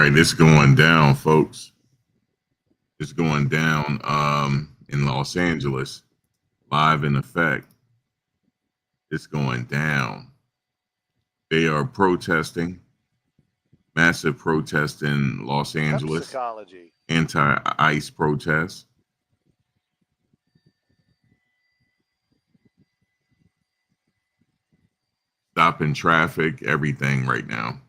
right, it's going down, folks. It's going down in Los Angeles, live in effect. It's going down. They are protesting, massive protest in Los Angeles, Psychology. anti-ICE protests. Stopping traffic, everything right now.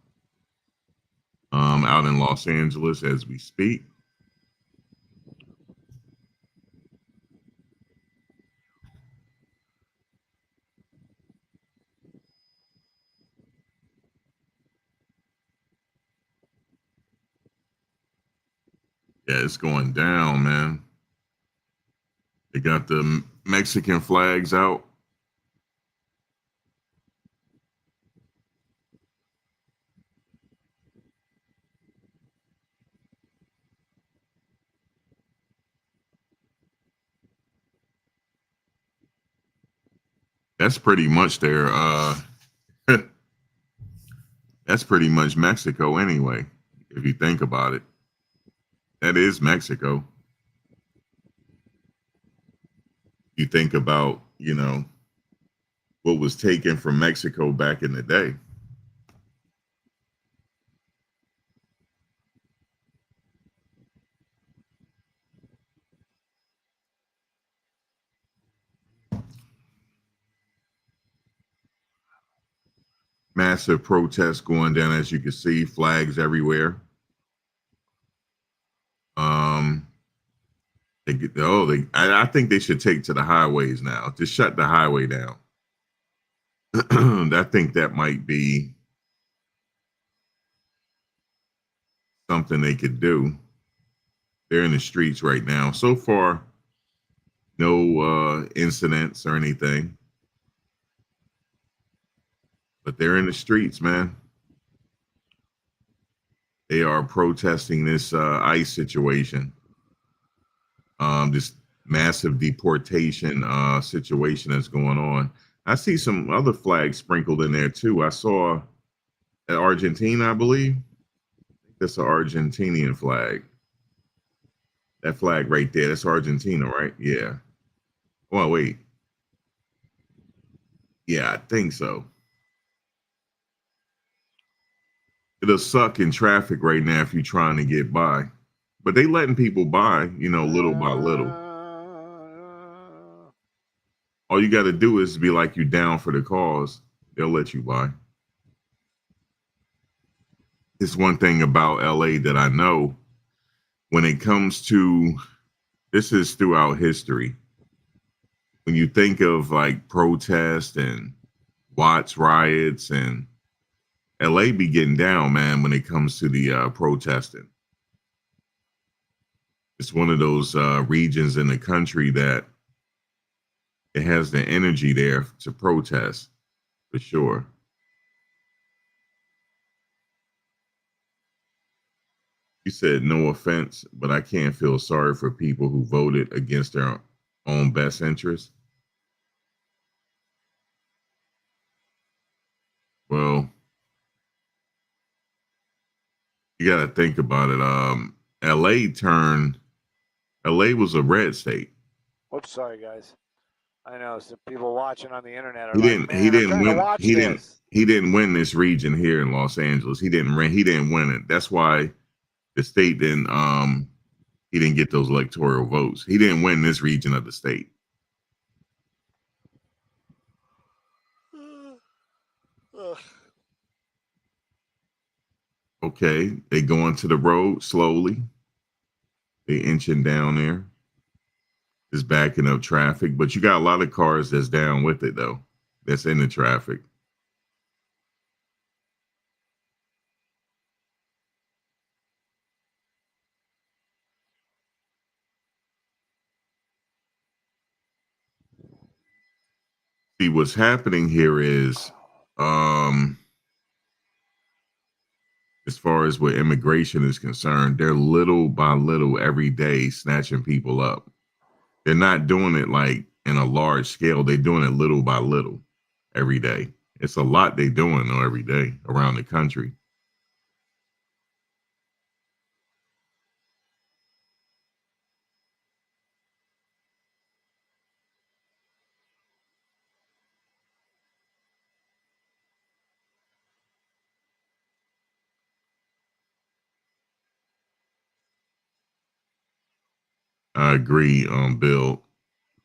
Out in Los Angeles as we speak. Yeah, it's going down, man. They got the Mexican flags out. That's pretty much their that's pretty much Mexico anyway, if you think about it. That is Mexico. You think about, what was taken from Mexico back in the day. Massive protests going down, as you can see, flags everywhere. I think they should take to the highways now. Just shut the highway down. I think that might be something they could do. They're in the streets right now. So far, no incidents or anything, but they're in the streets, man. They are protesting this ICE situation, this massive deportation situation that's going on. I see some other flags sprinkled in there too. I saw at Argentina, I believe. That's an Argentinian flag. That flag right there, that's Argentina, right? Yeah. Well, wait. Yeah, I think so. It'll suck in traffic right now if you're trying to get by. But they letting people by, little by little. All you got to do is be like you down for the cause. They'll let you by. It's one thing about LA that I know when it comes to, this is throughout history. When you think of like protests and Watts riots, and LA be getting down, man, when it comes to the protesting. It's one of those regions in the country that it has the energy there to protest, for sure. You said no offense, but I can't feel sorry for people who voted against their own best interest. Well, you got to think about it. LA was a red state. Oops, sorry guys. I know some people watching on the internet are He like, didn't. man, He I'm didn't trying to win. watch He didn't. this. He didn't win this region here in Los Angeles. He didn't win. He didn't win it. That's why the state didn't. He didn't get those electoral votes. He didn't win this region of the state. Okay, they going to the road slowly. They inching down there. Just backing up traffic, but you got a lot of cars that's down with it though. That's in the traffic. See, what's happening here is, as far as where immigration is concerned, they're little by little every day snatching people up. They're not doing it like in a large scale. They're doing it little by little every day. It's a lot they're doing though every day around the country. I agree, Bill.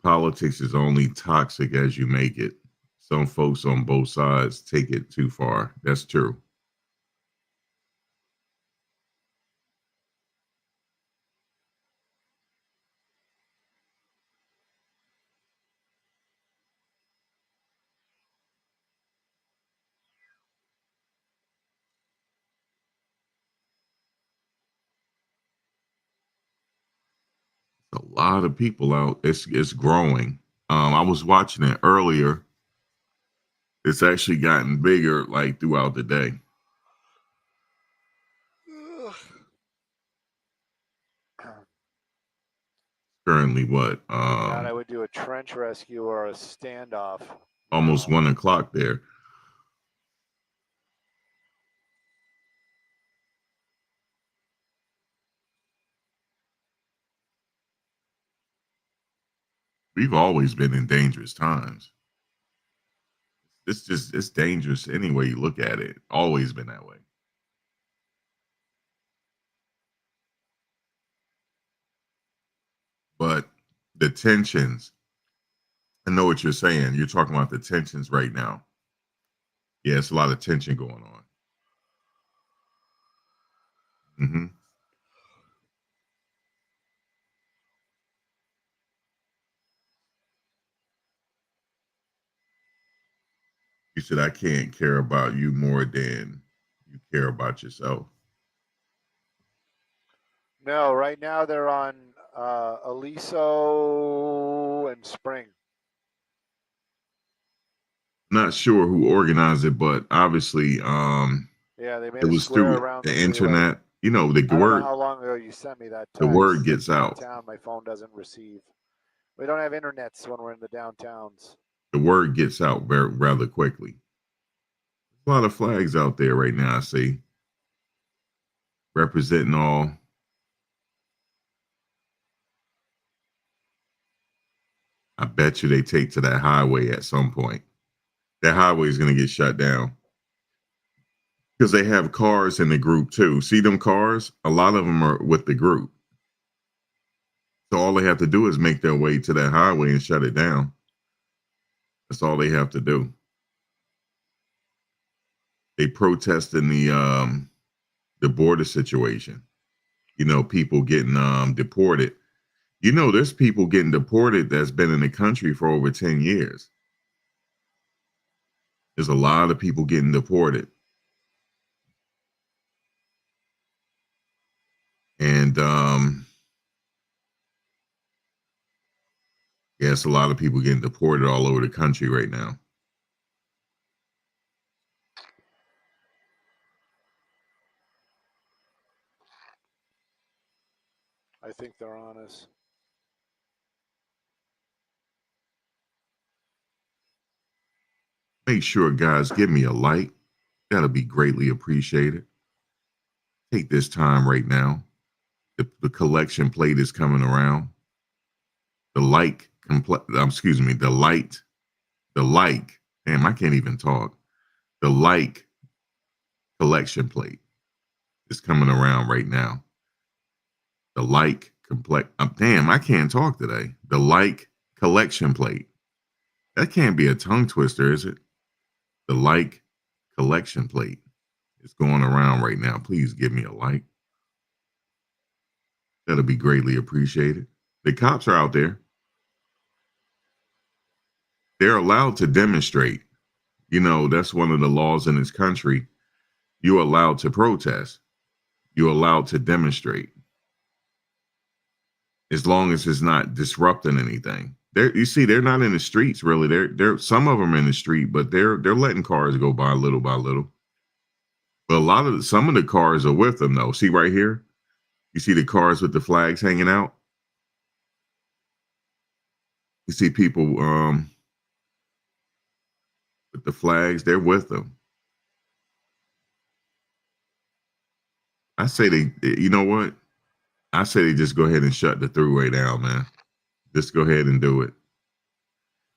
Politics is only toxic as you make it. Some folks on both sides take it too far. That's true. A lot of people out. It's growing. I was watching it earlier. It's actually gotten bigger like throughout the day. Currently, what? God, I would do a trench rescue or a standoff. Almost 1 o'clock there. We've always been in dangerous times. It's dangerous any way you look at it. Always been that way. But the tensions, I know what you're saying. You're talking about the tensions right now. Yeah, it's a lot of tension going on. Hmm. You said I can't care about you more than you care about yourself. No, right now they're on Aliso and Spring. Not sure who organized it, but obviously, Yeah, they made it a was square through around the the freeway. internet. You know, the I don't know word how long ago you sent me that text. the word gets out. Downtown, my phone doesn't receive. We don't have internets when we're in the downtowns. The word gets out very rather quickly. A lot of flags out there right now. I see representing all. I bet you they take to that highway at some point. That highway is going to get shut down because they have cars in the group too. See them cars? A lot of them are with the group. So all they have to do is make their way to that highway and shut it down. That's all they have to do. They protest in the border situation. You know, people getting deported. You know, there's people getting deported that's been in the country for over 10 years. There's a lot of people getting deported. And yeah, it's a lot of people getting deported all over the country right now. I think they're on us. Make sure, guys, give me a like. That'll be greatly appreciated. Take this time right now. The collection plate is coming around. The damn, I can't even talk. The like collection plate is coming around right now. The like damn, I can't talk today. The like collection plate. That can't be a tongue twister, is it? The like collection plate is going around right now. Please give me a like. That'll be greatly appreciated. The cops are out there. They're allowed to demonstrate. You know, that's one of the laws in this country. You're allowed to protest. You're allowed to demonstrate. As long as it's not disrupting anything. You see, they're not in the streets really. They're some of them in the street, but they're letting cars go by little by little. But some of the cars are with them though. See right here? You see the cars with the flags hanging out? You see people with the flags, they're with them. I say you know what? I say they just go ahead and shut the throughway down, man. Just go ahead and do it.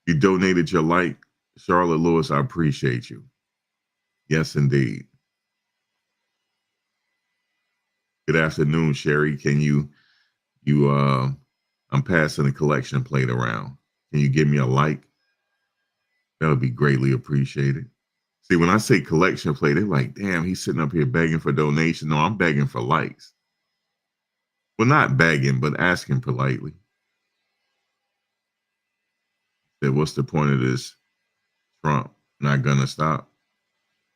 You donated your like, Charlotte Lewis. I appreciate you. Yes, indeed. Good afternoon, Sherry. Can you I'm passing a collection plate around. Can you give me a like? That would be greatly appreciated. See, when I say collection plate, they're like, damn, he's sitting up here begging for donation. No, I'm begging for likes. Well, not begging, but asking politely. That what's the point of this? Trump not gonna stop.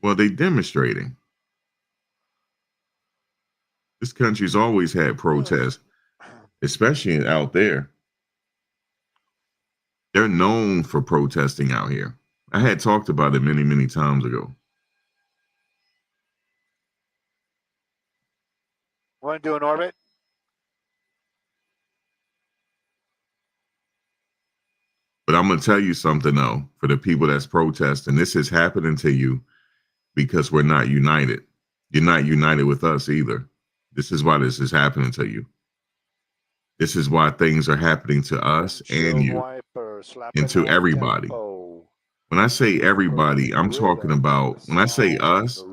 Well, they demonstrating. This country's always had protests, especially out there. They're known for protesting out here. I had talked about it many, many times ago. Want to do an orbit? But I'm gonna tell you something though, for the people that's protesting, this is happening to you because we're not united. You're not united with us either. This is why this is happening to you. This is why things are happening to us and you and to everybody. When I say everybody, I'm talking about, when I say us,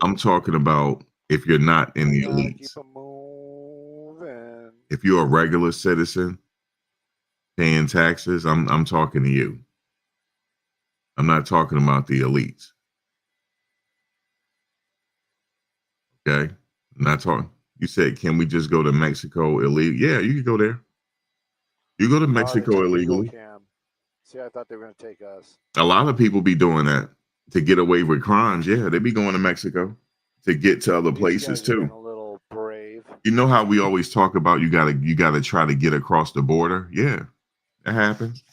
I'm talking about if you're not in the elites. If you're a regular citizen paying taxes, I'm talking to you. I'm not talking about the elites. Okay? I'm not talking. You said, can we just go to Mexico illegally? Yeah, you can go there. You go to Mexico illegally. See, I thought they were going to take us. A lot of people be doing that to get away with crimes. Yeah, they be going to Mexico to get to other places too. A little brave. You know how we always talk about you gotta try to get across the border? Yeah, that happens.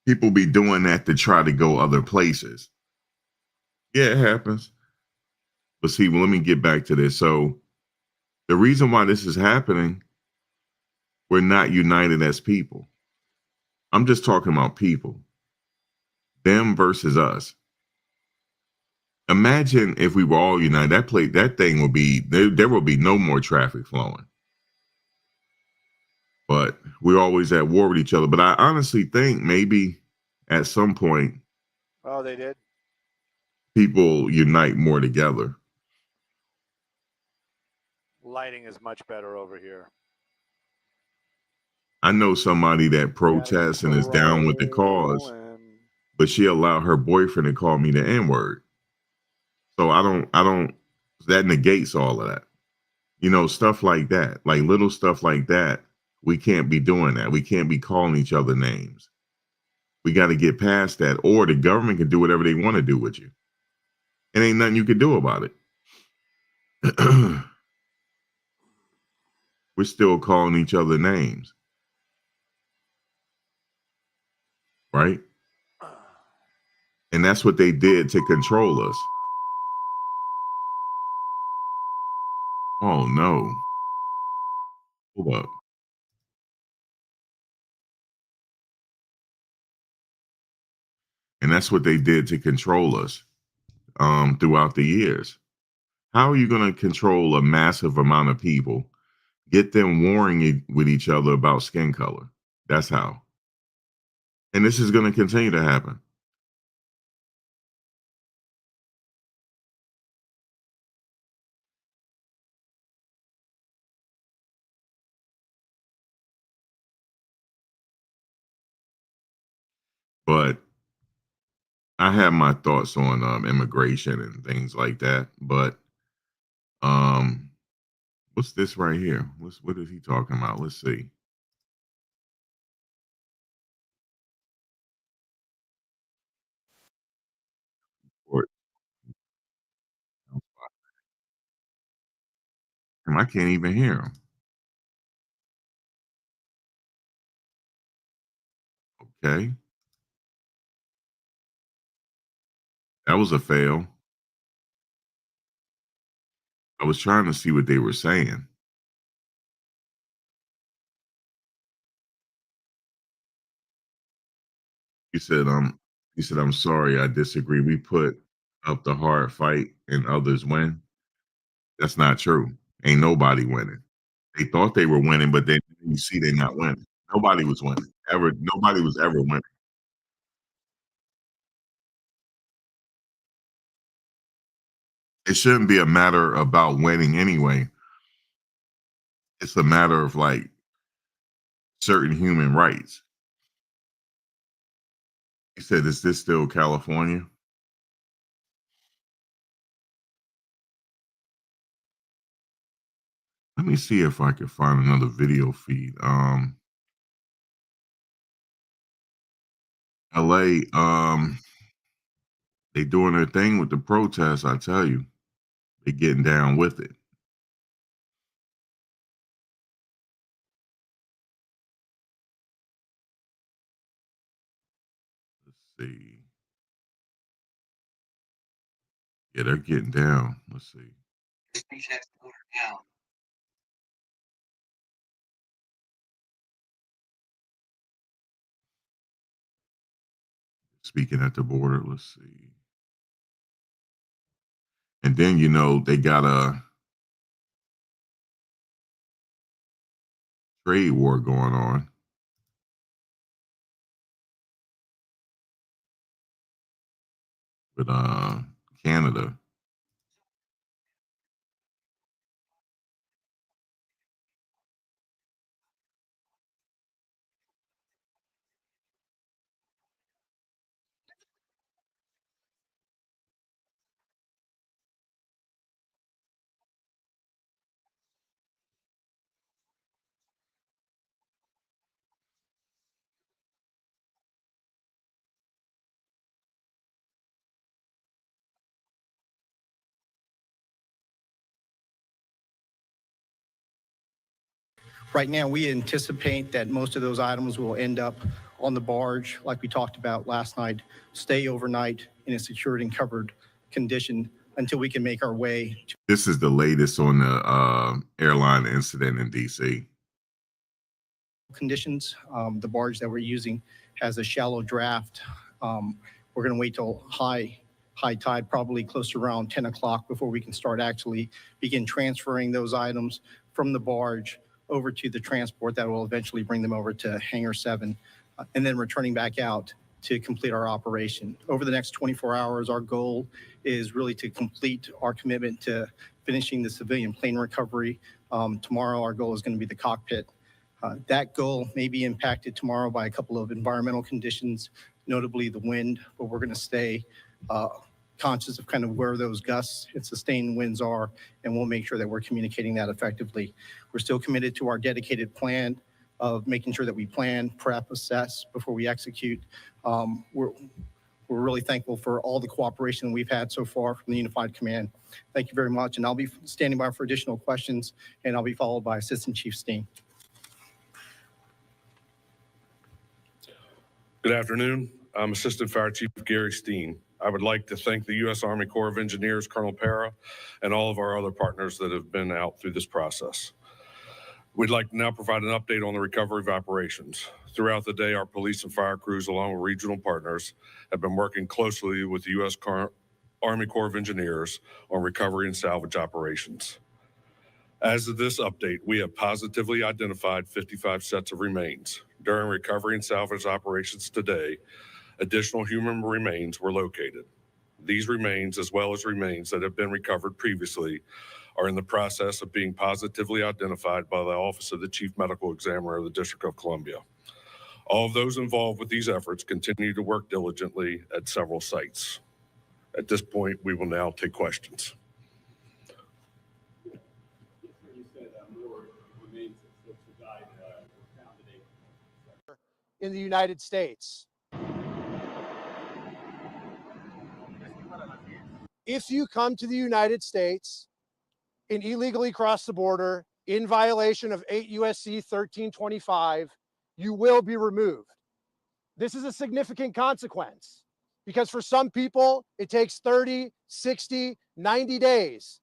People be doing that to try to go other places. Yeah, it happens. But see, well, let me get back to this. So the reason why this is happening, we're not united as people. I'm just talking about people. Them versus us. Imagine if we were all united. That thing would be there will be no more traffic flowing. But we're always at war with each other. But I honestly think maybe at some point, oh, they did. People unite more together. Lighting is much better over here. I know somebody that protests and is down with the cause, but she allowed her boyfriend to call me the N-word. So I don't, that negates all of that. You know, stuff like that, like little stuff like that. We can't be doing that. We can't be calling each other names. We got to get past that, or the government can do whatever they want to do with you. And ain't nothing you can do about it. We're still calling each other names. Right? And that's what they did to control us. Oh no. Hold up. And that's what they did to control us throughout the years. How are you going to control a massive amount of people, get them warring with each other about skin color? That's how. And this is going to continue to happen. But I have my thoughts on immigration and things like that. But what's this right here? What is he talking about? Let's see. I can't even hear him. Okay. That was a fail. I was trying to see what they were saying. You said, I'm sorry, I disagree. We put up the hard fight and others win. That's not true. Ain't nobody winning. They thought they were winning, but then you see they're not winning. Nobody was winning. Nobody was ever winning. It shouldn't be a matter about winning anyway. It's a matter of like certain human rights. He said, "Is this still California?" Let me see if I can find another video feed. LA, they doing their thing with the protests, I tell you. They getting down with it. Let's see. Yeah, they're getting down. Let's see. Speaking at the border, let's see. And then they got a trade war going on with Canada. Right now, we anticipate that most of those items will end up on the barge, like we talked about last night, stay overnight in a secured and covered condition until we can make our way to. This is the latest on the airline incident in DC. Conditions. The barge that we're using has a shallow draft. We're going to wait till high tide, probably close to around 10 o'clock before we can start actually begin transferring those items from the barge over to the transport that will eventually bring them over to Hangar 7, and then returning back out to complete our operation. Over the next 24 hours, our goal is really to complete our commitment to finishing the civilian plane recovery. Tomorrow, our goal is going to be the cockpit. That goal may be impacted tomorrow by a couple of environmental conditions, notably the wind, but we're going to stay conscious of kind of where those gusts and sustained winds are, and we'll make sure that we're communicating that effectively. We're still committed to our dedicated plan of making sure that we plan, prep, assess before we execute. We're really thankful for all the cooperation we've had so far from the Unified Command. Thank you very much, and I'll be standing by for additional questions, and I'll be followed by Assistant Chief Steen. Good afternoon. I'm Assistant Fire Chief Gary Steen. I would like to thank the U.S. Army Corps of Engineers, Colonel Para, and all of our other partners that have been out through this process. We'd like to now provide an update on the recovery of operations. Throughout the day, our police and fire crews, along with regional partners, have been working closely with the U.S. Army Corps of Engineers on recovery and salvage operations. As of this update, we have positively identified 55 sets of remains. During recovery and salvage operations today, additional human remains were located. These remains, as well as remains that have been recovered previously, are in the process of being positively identified by the Office of the Chief Medical Examiner of the District of Columbia. All of those involved with these efforts continue to work diligently at several sites. At this point, we will now take questions. In the United States. If you come to the United States and illegally cross the border in violation of 8 U.S.C. 1325, you will be removed. This is a significant consequence because for some people, it takes 30, 60, 90 days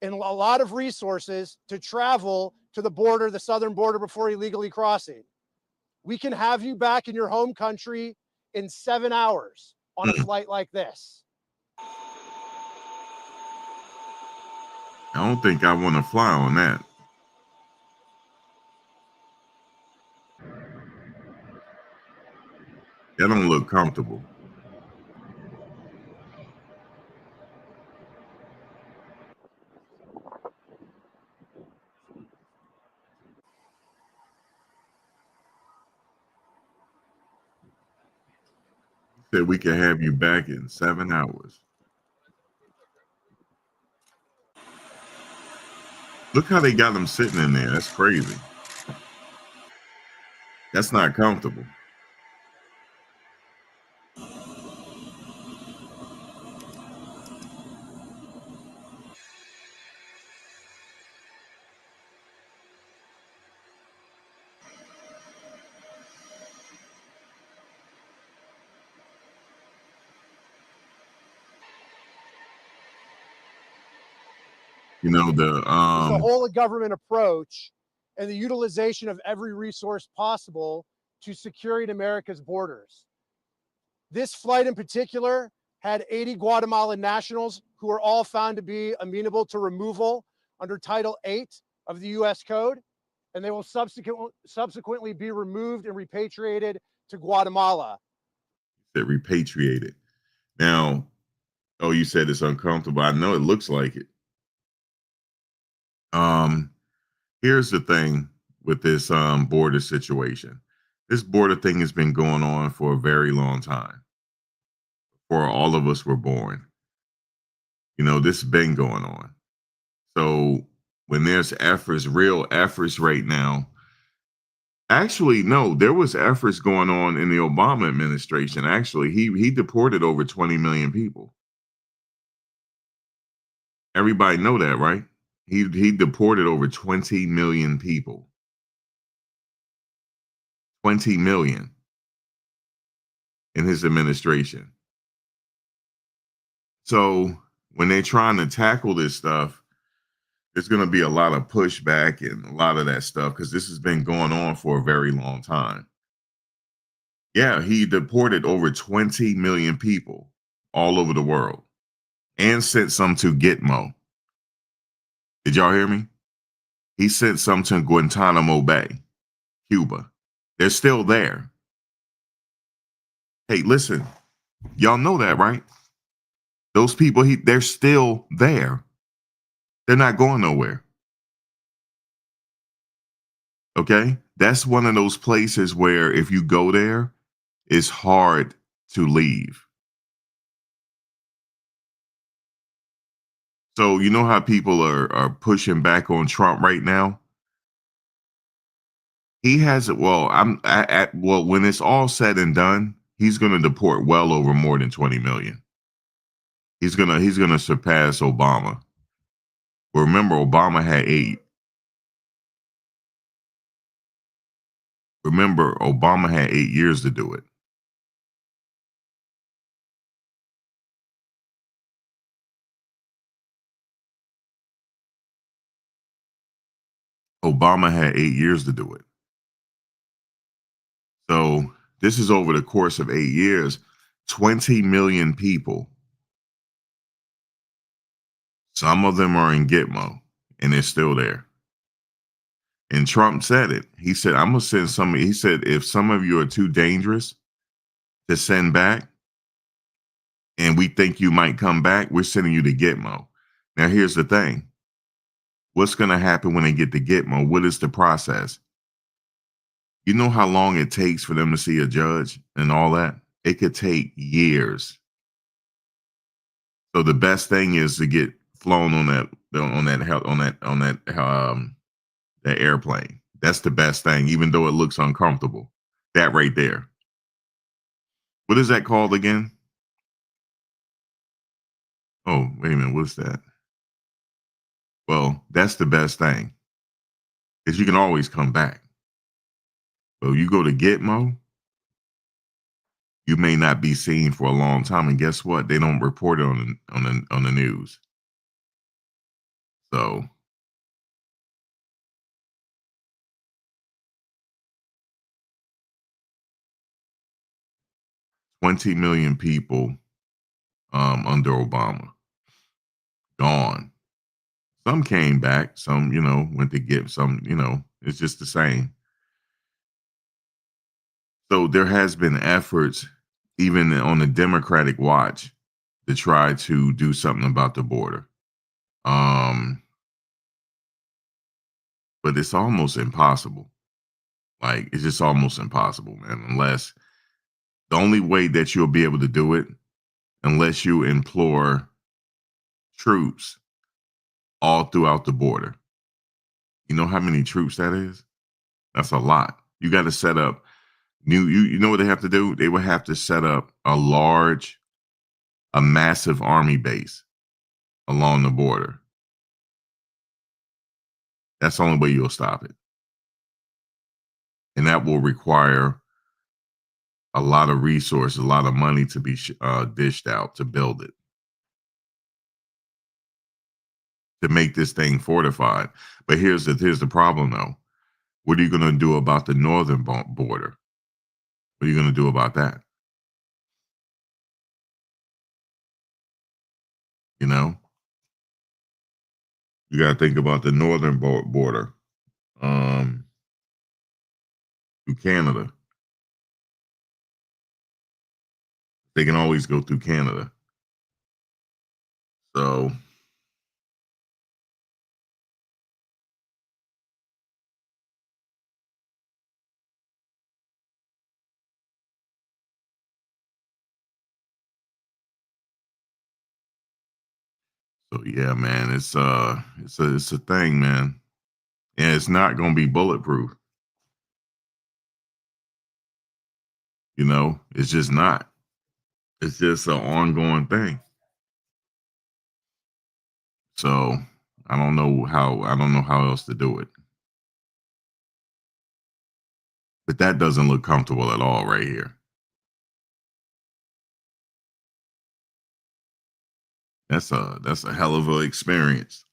and a lot of resources to travel to the border, the southern border, before illegally crossing. We can have you back in your home country in 7 hours on a flight like this. I don't think I want to fly on that. That don't look comfortable. Said we can have you back in 7 hours. Look how they got him sitting in there. That's crazy. That's not comfortable. You know, It's the whole of government approach and the utilization of every resource possible to securing America's borders. This flight in particular had 80 Guatemalan nationals who were all found to be amenable to removal under Title 8 of the U.S. Code, and they will subsequently be removed and repatriated to Guatemala. that repatriated. Now, oh, you said it's uncomfortable. I know it looks like it. Here's the thing with this border situation. This border thing has been going on for a very long time. Before all of us were born. You know, this has been going on. So when there's efforts, real efforts right now, actually, no, there was efforts going on in the Obama administration. Actually, he deported over 20 million people. Everybody know that, right? He deported over 20 million people. 20 million in his administration. So when they're trying to tackle this stuff, there's going to be a lot of pushback and a lot of that stuff because this has been going on for a very long time. Yeah, he deported over 20 million people all over the world and sent some to Gitmo. Did y'all hear me? He sent some to Guantanamo Bay, Cuba. They're still there. Hey, listen, y'all know that, right? Those people, they're still there. They're not going nowhere. Okay? That's one of those places where if you go there, it's hard to leave. So you know how people are pushing back on Trump right now? He has it. Well, when it's all said and done, he's going to deport well over more than 20 million. He's gonna surpass Obama. Well, remember, Obama had 8. Remember, Obama had 8 years to do it. Obama had 8 years to do it. So this is over the course of 8 years, 20 million people. Some of them are in Gitmo, and they're still there. And Trump said it. He said, I'm going to send some. He said, if some of you are too dangerous to send back, and we think you might come back, we're sending you to Gitmo. Now, here's the thing. What's going to happen when they get to Gitmo? What is the process? You know how long it takes for them to see a judge and all that? It could take years. So the best thing is to get flown on that airplane. That's the best thing, even though it looks uncomfortable. That right there. What is that called again? Oh, wait a minute. What's that? Well, that's the best thing, because you can always come back. But you go to Gitmo, you may not be seen for a long time, and guess what? They don't report it on the news. So $20 million people under Obama gone. Some came back, some, went to get some, it's just the same. So there has been efforts, even on the Democratic watch, to try to do something about the border. But it's almost impossible. Like, it's just almost impossible, man, unless The only way that you'll be able to do it, unless you implore troops all throughout the border. You know how many troops that is? That's a lot. You got to set up you know what they have to do? They would have to set up a massive army base along the border. That's the only way you'll stop it. And that will require a lot of resources, a lot of money to be dished out to build it, to make this thing fortified. But here's the problem, though. What are you going to do about the northern border? What are you going to do about that? You know, you got to think about the northern border through Canada. They can always go through Canada. So yeah, man, it's a thing, man. And it's not going to be bulletproof. You know, it's just not. It's just an ongoing thing. So I don't know how else to do it. But that doesn't look comfortable at all right here. That's a hell of an experience.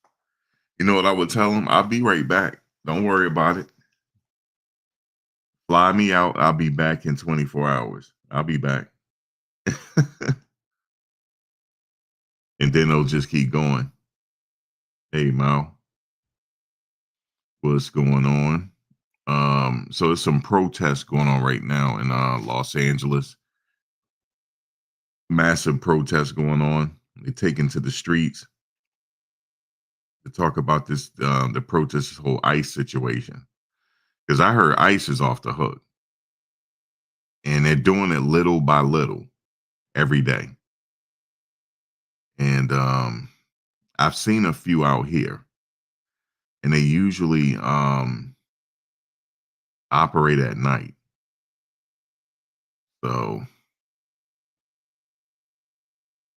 You know what I would tell them? I'll be right back. Don't worry about it. Fly me out. I'll be back in 24 hours. I'll be back. And then they'll just keep going. Hey, Mao, what's going on? So there's some protests going on right now in Los Angeles. Massive protests going on. They're taking to the streets to talk about this, the protest, this whole ICE situation. Because I heard ICE is off the hook. And they're doing it little by little every day. And I've seen a few out here. And they usually operate at night. So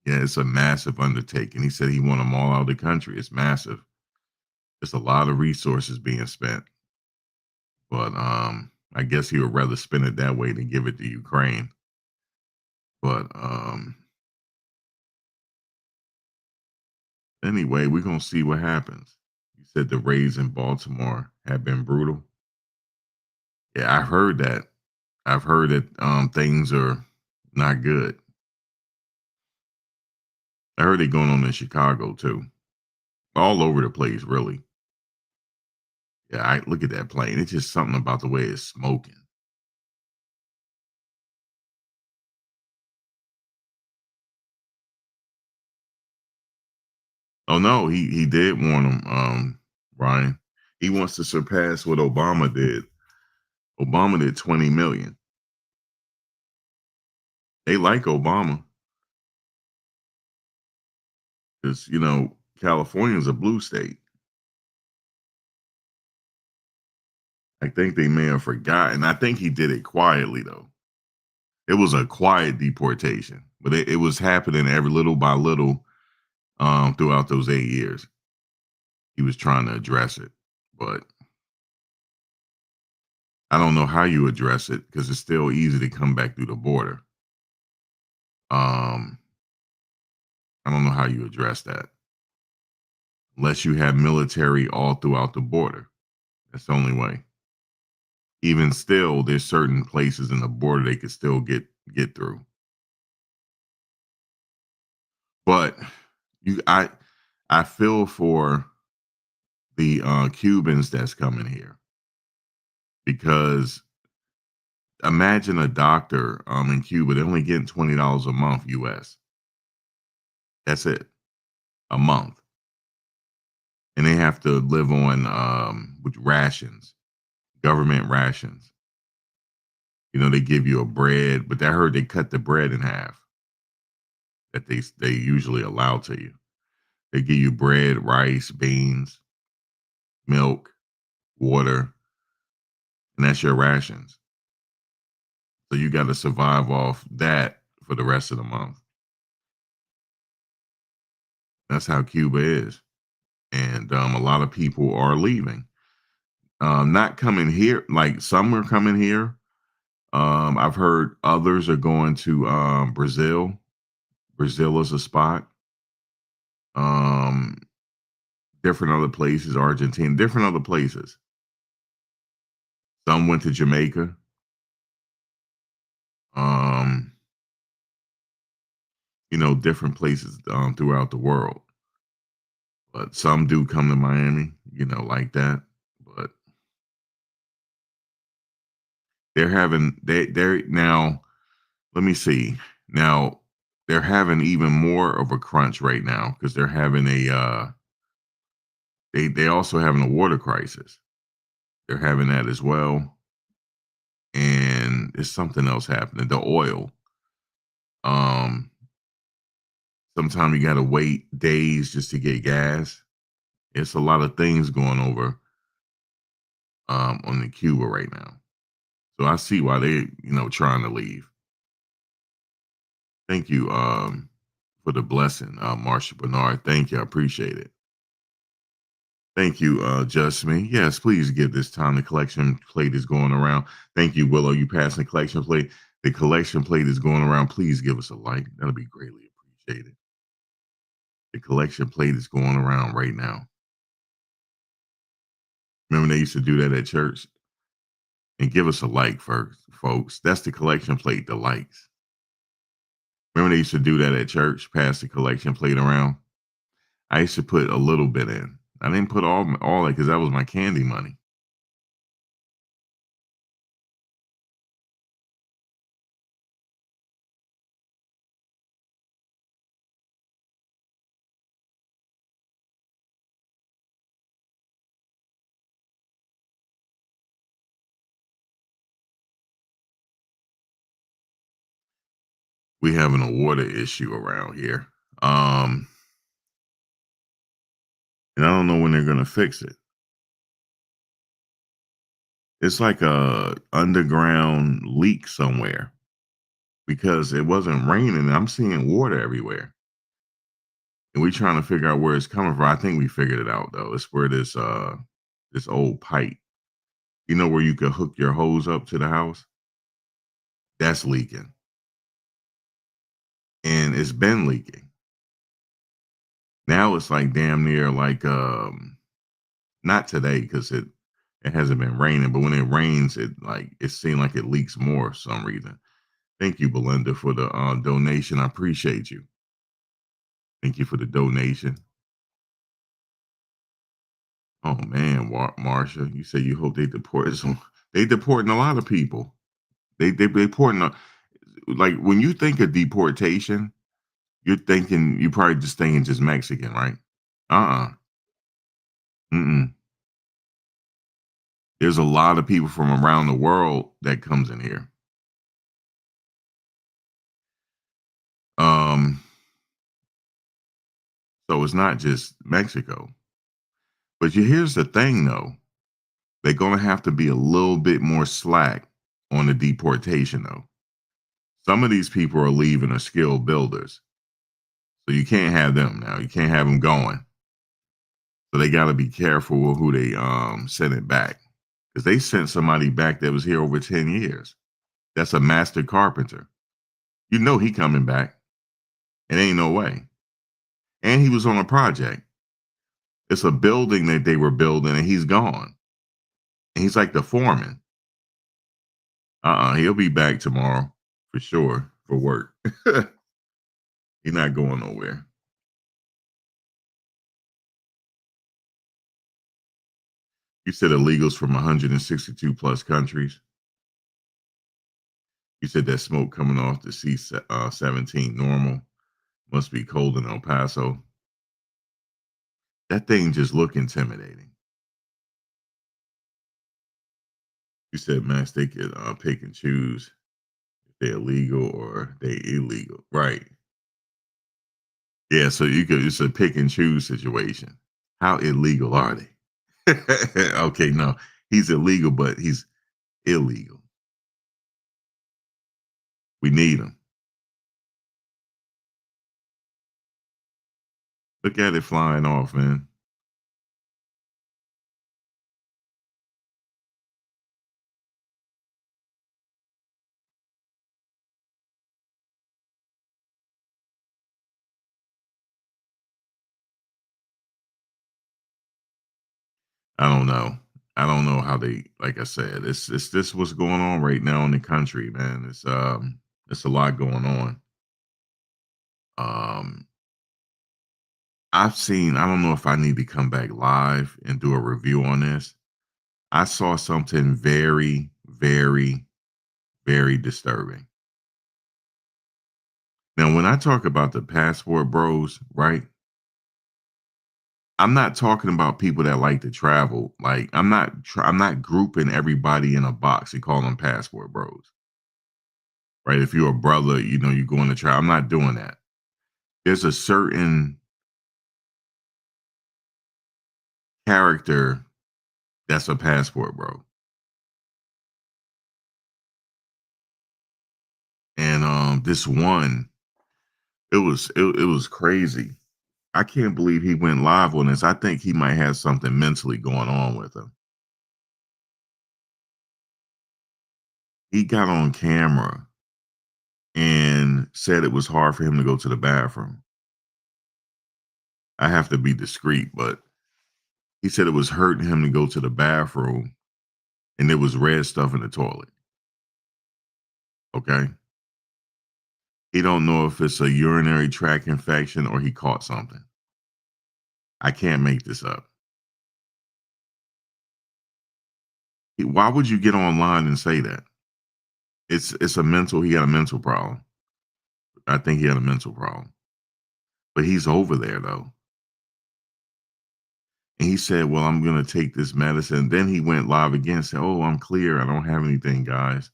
yeah, it's a massive undertaking. He said he want them all out of the country. It's massive. There's a lot of resources being spent. But I guess he would rather spend it that way than give it to Ukraine. But anyway, we're gonna see what happens. You said the raids in Baltimore have been brutal. Yeah, I heard that. I've heard that things are not good. I heard it going on in Chicago too. All over the place, really. Yeah, I look at that plane. It's just something about the way it's smoking. Oh no, he did warn him, Ryan. He wants to surpass what Obama did. Obama did 20 million. They like Obama. Because, you know, California is a blue state. I think they may have forgotten. I think he did it quietly, though. It was a quiet deportation, but it was happening every little by little throughout those 8 years. He was trying to address it, but I don't know how you address it because it's still easy to come back through the border. I don't know how you address that unless you have military all throughout the border. That's the only way. Even still, there's certain places in the border they could still get through. But I feel for the Cubans that's coming here, because imagine a doctor in Cuba, they're only getting $20 a month US. That's it, a month, and they have to live on with rations, government rations. You know, they give you a bread, but I heard they cut the bread in half that they usually allow to you. They give you bread, rice, beans, milk, water, and that's your rations. So you got to survive off that for the rest of the month. That's how Cuba is. And a lot of people are leaving. Not coming here, like some are coming here. I've heard others are going to Brazil. Brazil is a spot. Um, Different other places, Argentina, different other places. Some went to Jamaica. Um, different places throughout the world. But some do come to Miami, like that. But they're now, let me see. Now they're having even more of a crunch right now because they're having they also having a water crisis. They're having that as well. And there's something else happening. The oil. Sometimes you gotta wait days just to get gas. It's a lot of things going over on the Cuba right now. So I see why they, trying to leave. Thank you for the blessing, Marsha Bernard. Thank you. I appreciate it. Thank you, Just Me. Yes, please give this time. The collection plate is going around. Thank you, Willow. You passing the collection plate. The collection plate is going around. Please give us a like. That'll be greatly appreciated. The collection plate is going around right now. Remember they used to do that at church? And give us a like first, folks. That's the collection plate, the likes. Remember they used to do that at church, pass the collection plate around? I used to put a little bit in. I didn't put all that because that was my candy money. We having a water issue around here. And I don't know when they're gonna fix it. It's like a underground leak somewhere because it wasn't raining. I'm seeing water everywhere. And we trying to figure out where it's coming from. I think we figured it out though. It's where this old pipe, where you could hook your hose up to the house, that's leaking. And it's been leaking. Now it's like damn near like not today because it hasn't been raining, but when it rains, it seems like it leaks more for some reason. Thank you, Belinda, for the donation. I appreciate you. Thank you for the donation. Oh man, Marsha, you say you hope they deport some. They deporting a lot of people. They deporting like when you think of deportation, you're probably just thinking just Mexican, right? Uh-uh. Mm-mm. There's a lot of people from around the world that comes in here. So it's not just Mexico. But here's the thing though. They're gonna have to be a little bit more slack on the deportation though. Some of these people are leaving are skilled builders. So you can't have them now. You can't have them going. So they gotta be careful with who they send it back. Because they sent somebody back that was here over 10 years. That's a master carpenter. He coming back. It ain't no way. And he was on a project. It's a building that they were building and he's gone. And he's like the foreman. He'll be back tomorrow for sure for work. He's not going nowhere. You said illegals from 162 plus countries. You said that smoke coming off the C-17 normal. Must be cold in El Paso. That thing just look intimidating. You said, Max, they could pick and choose if they're legal or they illegal. Right. Yeah, so it's a pick and choose situation. How illegal are they? Okay, no, he's illegal, but he's illegal. We need him. Look at it flying off, man. I don't know. I don't know how they, like I said, it's this what's going on right now in the country, man. It's a lot going on. Um I don't know if I need to come back live and do a review on this. I saw something very, very, very disturbing. Now, when I talk about the passport bros, right? I'm not talking about people that like to travel. Like I'm not grouping everybody in a box and calling them passport bros. Right? If you're a brother, you know, you go on the travel. I'm not doing that. There's a certain character that's a passport bro. And this one, it was crazy. I can't believe he went live on this. I think he might have something mentally going on with him. He got on camera and said it was hard for him to go to the bathroom. I have to be discreet, but he said it was hurting him to go to the bathroom and there was red stuff in the toilet. Okay. He don't know if it's a urinary tract infection or he caught something. I can't make this up. Why would you get online and say that? He had a mental problem. I think he had a mental problem. But he's over there though. And he said, well, I'm going to take this medicine. Then he went live again and said, oh, I'm clear. I don't have anything, guys.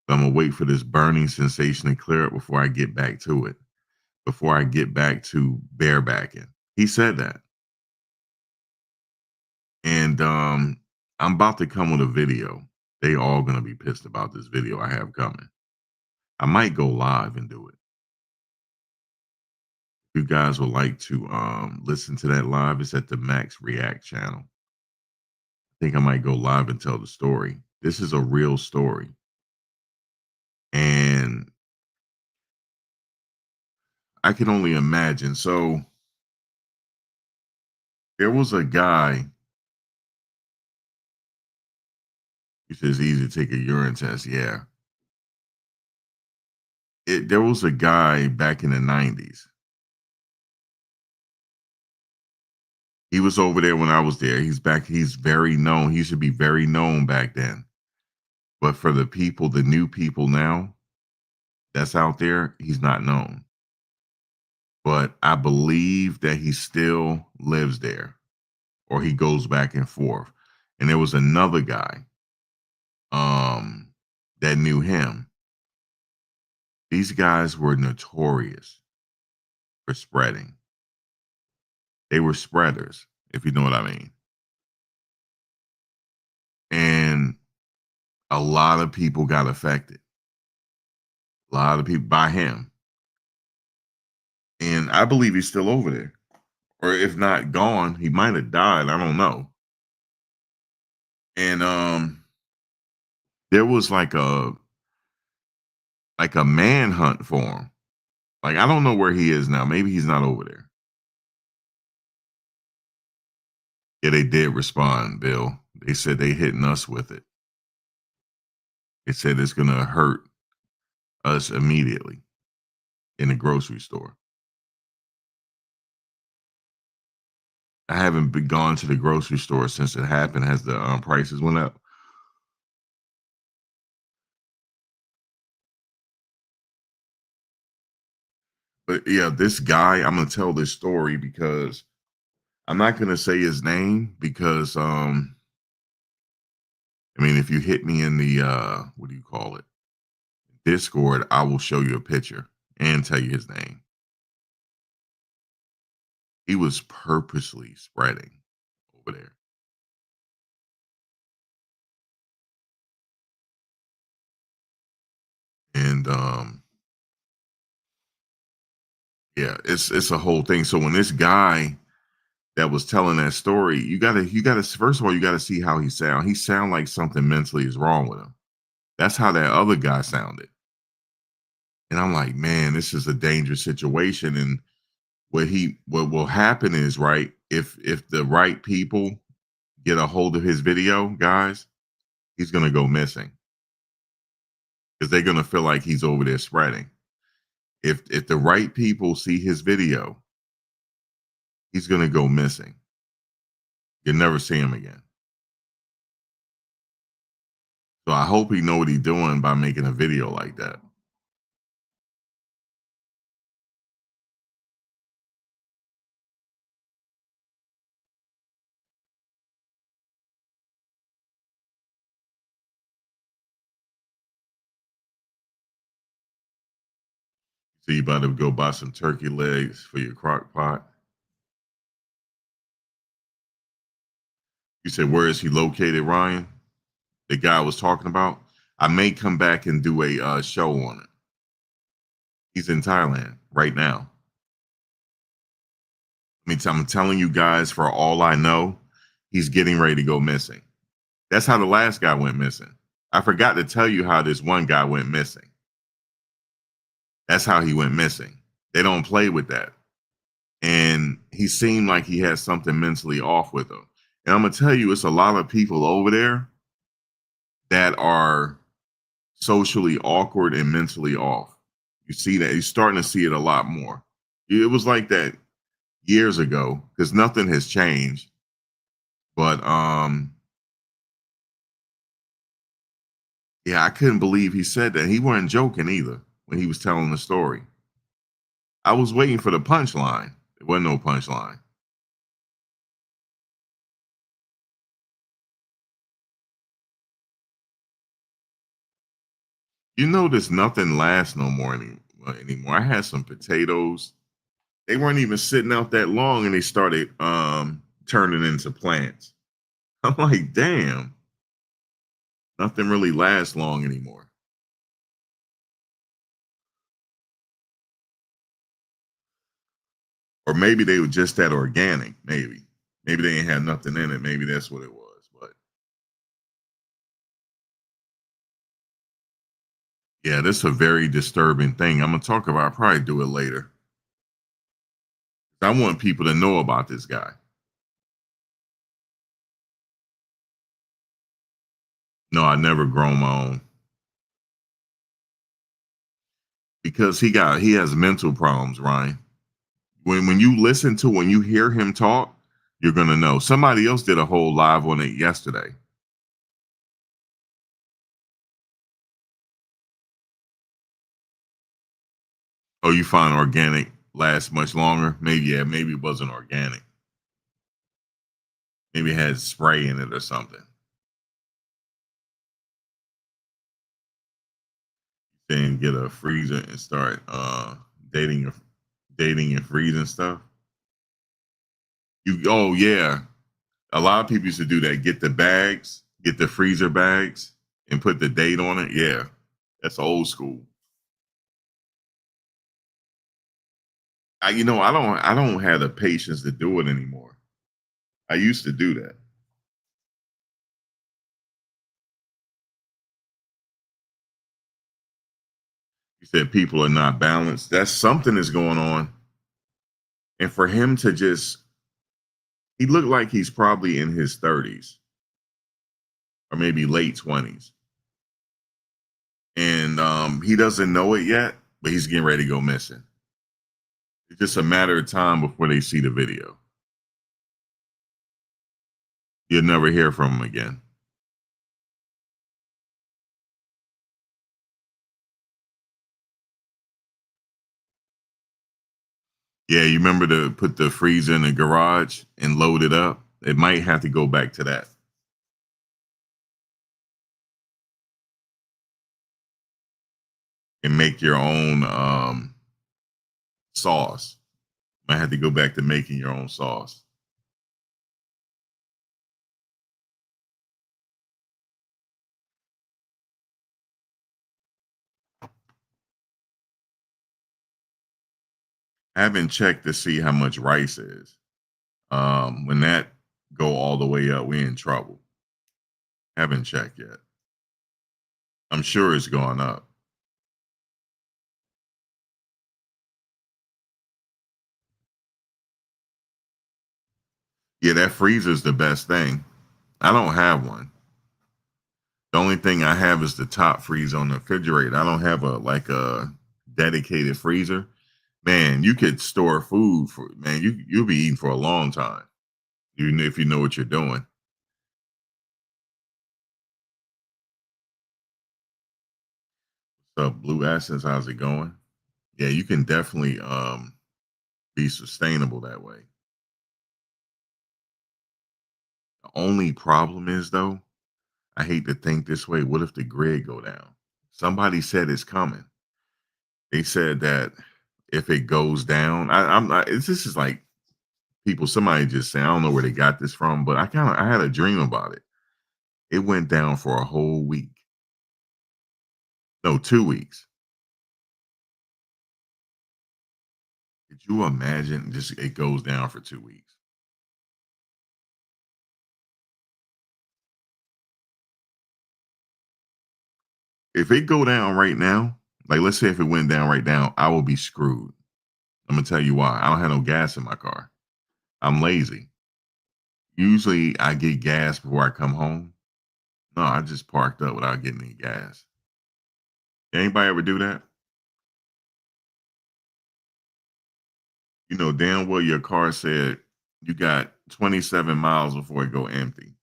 But I'm going to wait for this burning sensation to clear up before I get back to it, before I get back to barebacking. He said that. And I'm about to come with a video. They all going to be pissed about this video I have coming. I might go live and do it. If you guys would like to listen to that live, it's at the Max React channel. I think I might go live and tell the story. This is a real story. And I can only imagine. So there was a guy. He says easy to take a urine test. Yeah. There was a guy back in the 90s. He was over there when I was there. He's back. He's very known. He should be very known back then. But for the people, the new people now that's out there, he's not known. But I believe that he still lives there or he goes back and forth. And there was another guy that knew him. These guys were notorious for spreading. They were spreaders, if you know what I mean. And a lot of people got affected. A lot of people by him. And I believe he's still over there. Or if not gone, he might have died. I don't know. And there was like a manhunt for him. Like, I don't know where he is now. Maybe he's not over there. Yeah, they did respond, Bill. They said they hitting us with it. They said it's going to hurt us immediately in the grocery store. I haven't gone to the grocery store since it happened. Has the prices went up? But yeah, this guy, I'm going to tell this story because I'm not going to say his name because I mean, if you hit me in the what do you call it? Discord, I will show you a picture and tell you his name. He was purposely spreading over there. And yeah, it's a whole thing. So when this guy that was telling that story, you gotta first of all, you gotta see how he sound. He sound like something mentally is wrong with him. That's how that other guy sounded. And I'm like, man, this is a dangerous situation. And what will happen is, right, if the right people get a hold of his video, guys, he's gonna go missing. Because they're gonna feel like he's over there spreading. If the right people see his video, he's gonna go missing. You'll never see him again. So I hope he know what he's doing by making a video like that. So you about to go buy some turkey legs for your crock pot. You said, where is he located, Ryan? The guy I was talking about? I may come back and do a show on it. He's in Thailand right now. I'm telling you guys, for all I know, he's getting ready to go missing. That's how the last guy went missing. I forgot to tell you how this one guy went missing. That's how he went missing. They don't play with that. And he seemed like he had something mentally off with him. And I'm going to tell you, it's a lot of people over there that are socially awkward and mentally off. You see that? You're starting to see it a lot more. It was like that years ago because nothing has changed. But yeah, I couldn't believe he said that. He wasn't joking either when he was telling the story. I was waiting for the punchline. There wasn't no punchline. You notice nothing lasts no more anymore. I had some potatoes. They weren't even sitting out that long and they started turning into plants. I'm like, damn. Nothing really lasts long anymore. Or maybe they were just that organic, maybe. Maybe they ain't had nothing in it. Maybe that's what it was. But yeah, this is a very disturbing thing. I'm gonna talk about, I'll probably do it later. I want people to know about this guy. No, I never grown my own. Because he has mental problems, Ryan. When you listen to, when you hear him talk, you're gonna know. Somebody else did a whole live on it yesterday. Oh, you find organic lasts much longer? Maybe, yeah, maybe it wasn't organic. Maybe it had spray in it or something. Then get a freezer and start dating and freezing stuff. Oh yeah. A lot of people used to do that. Get the bags, get the freezer bags, and put the date on it. Yeah. That's old school. I don't have the patience to do it anymore. I used to do that. You said people are not balanced. That's something is going on. And for him to he looked like he's probably in his 30s or maybe late 20s. And he doesn't know it yet, but he's getting ready to go missing. It's just a matter of time before they see the video. You'll never hear from him again. Yeah, you remember to put the freezer in the garage and load it up? It might have to go back to that. and make your own sauce. Might have to go back to making your own sauce. I haven't checked to see how much rice is. When that go all the way up, we in trouble. Haven't checked yet. I'm sure it's gone up. Yeah, that freezer's the best thing. I don't have one. The only thing I have is the top freezer on the refrigerator. I don't have a dedicated freezer. Man, you could store food for man, you'll be eating for a long time. If you know what you're doing. What's up, Blue Essence? How's it going? Yeah, you can definitely be sustainable that way. The only problem is though, I hate to think this way. What if the grid go down? Somebody said it's coming. They said that if it goes down, I'm not. This is like people. Somebody just saying. I don't know where they got this from, but I had a dream about it. It went down for a whole week. No, 2 weeks. Could you imagine? Just it goes down for 2 weeks. If it go down right now, like let's say if it went down right now, I will be screwed. I'm gonna tell you why. I don't have no gas in my car. I'm lazy. Usually I get gas before I come home. No, I just parked up without getting any gas. Anybody ever do that? You know damn well your car said you got 27 miles before it go empty.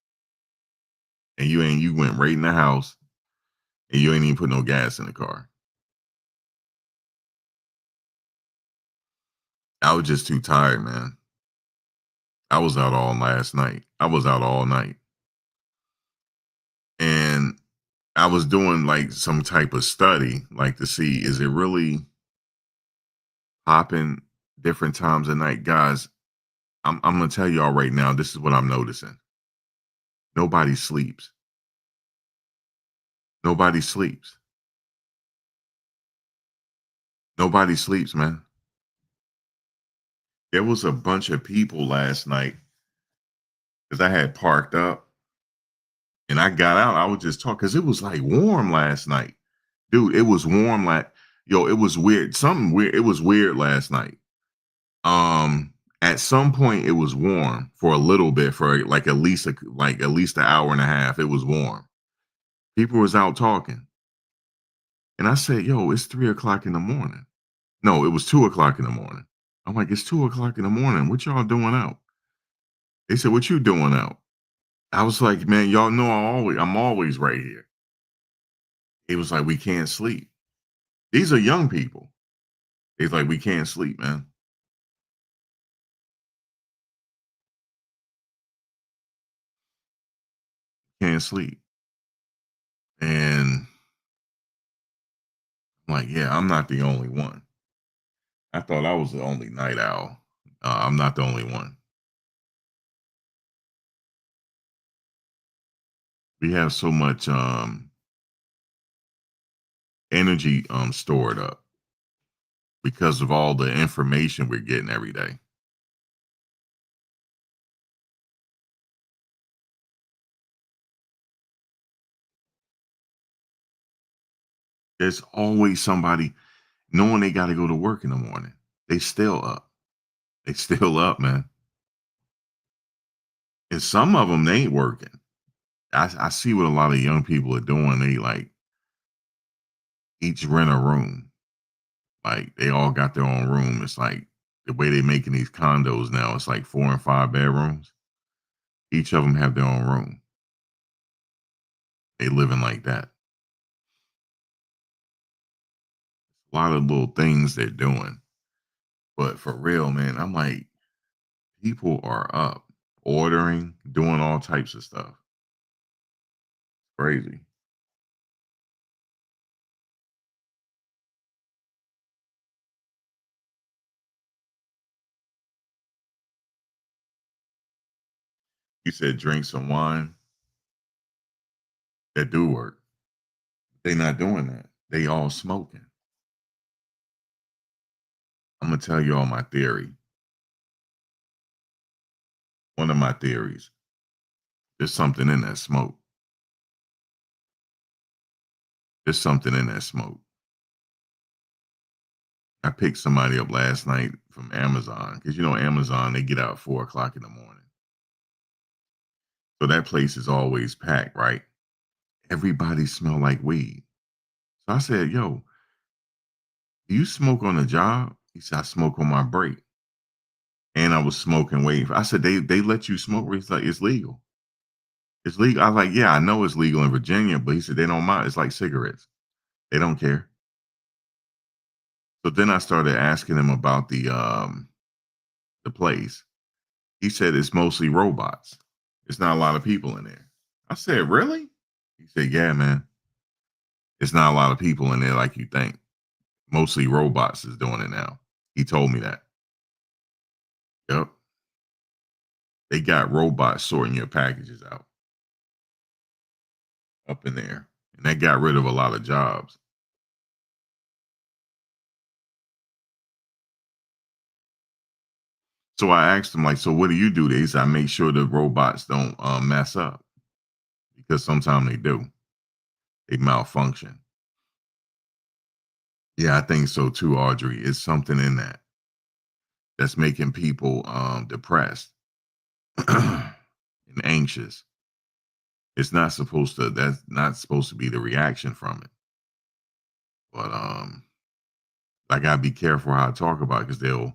And you went right in the house and you ain't even put no gas in the car. I was just too tired, man. I was out all last night. I was out all night. And I was doing like some type of study, like to see is it really popping different times of night, guys. I'm gonna tell y'all right now. This is what I'm noticing. Nobody sleeps. Nobody sleeps. Nobody sleeps, man. There was a bunch of people last night because I had parked up and I got out. I was just talking because it was like warm last night, dude. It was warm, like yo. It was weird. Something weird. It was weird last night. At some point it was warm for a little bit for like at least an hour and a half. It was warm. People was out talking, and I said, "Yo, it's 3 o'clock in the morning." No, it was 2 o'clock in the morning. I'm like, "It's 2 o'clock in the morning. What y'all doing out?" They said, "What you doing out?" I was like, "Man, y'all know I'm always right here." He was like, "We can't sleep." These are young people. He's like, "We can't sleep, man. Can't sleep." And I'm like, "Yeah, I'm not the only one." I thought I was the only night owl. I'm not the only one. We have so much energy stored up because of all the information we're getting every day. There's always somebody knowing they got to go to work in the morning. They still up. They still up, man. And some of them they ain't working. I see what a lot of young people are doing. They like each rent a room. Like they all got their own room. It's like the way they making these condos now. It's like 4 and 5 bedrooms. Each of them have their own room. They living like that. A lot of little things they're doing. But for real, man, I'm like, people are up, ordering, doing all types of stuff. Crazy. You said drink some wine. That do work. They not doing that. They all smoking. I'm gonna tell you all my theory. One of my theories. There's something in that smoke. There's something in that smoke. I picked somebody up last night from Amazon because Amazon, they get out at 4 o'clock in the morning. So that place is always packed, right? Everybody smell like weed. So I said, yo, do you smoke on the job? He said, I smoke on my break. And I was smoking weed. I said, they let you smoke? He's like, it's legal. It's legal. I was like, yeah, I know it's legal in Virginia, but he said they don't mind. It's like cigarettes. They don't care. So then I started asking him about the place. He said it's mostly robots. It's not a lot of people in there. I said, really? He said, yeah, man. It's not a lot of people in there like you think. Mostly robots is doing it now. He told me that. Yep. They got robots sorting your packages out up in there. And that got rid of a lot of jobs. So I asked him, like, so what do you do? He said, I make sure the robots don't mess up. Because sometimes they do. They malfunction. Yeah, I think so too, Audrey. It's something in that that's making people depressed and anxious. That's not supposed to be the reaction from it. But I gotta be careful how I talk about it because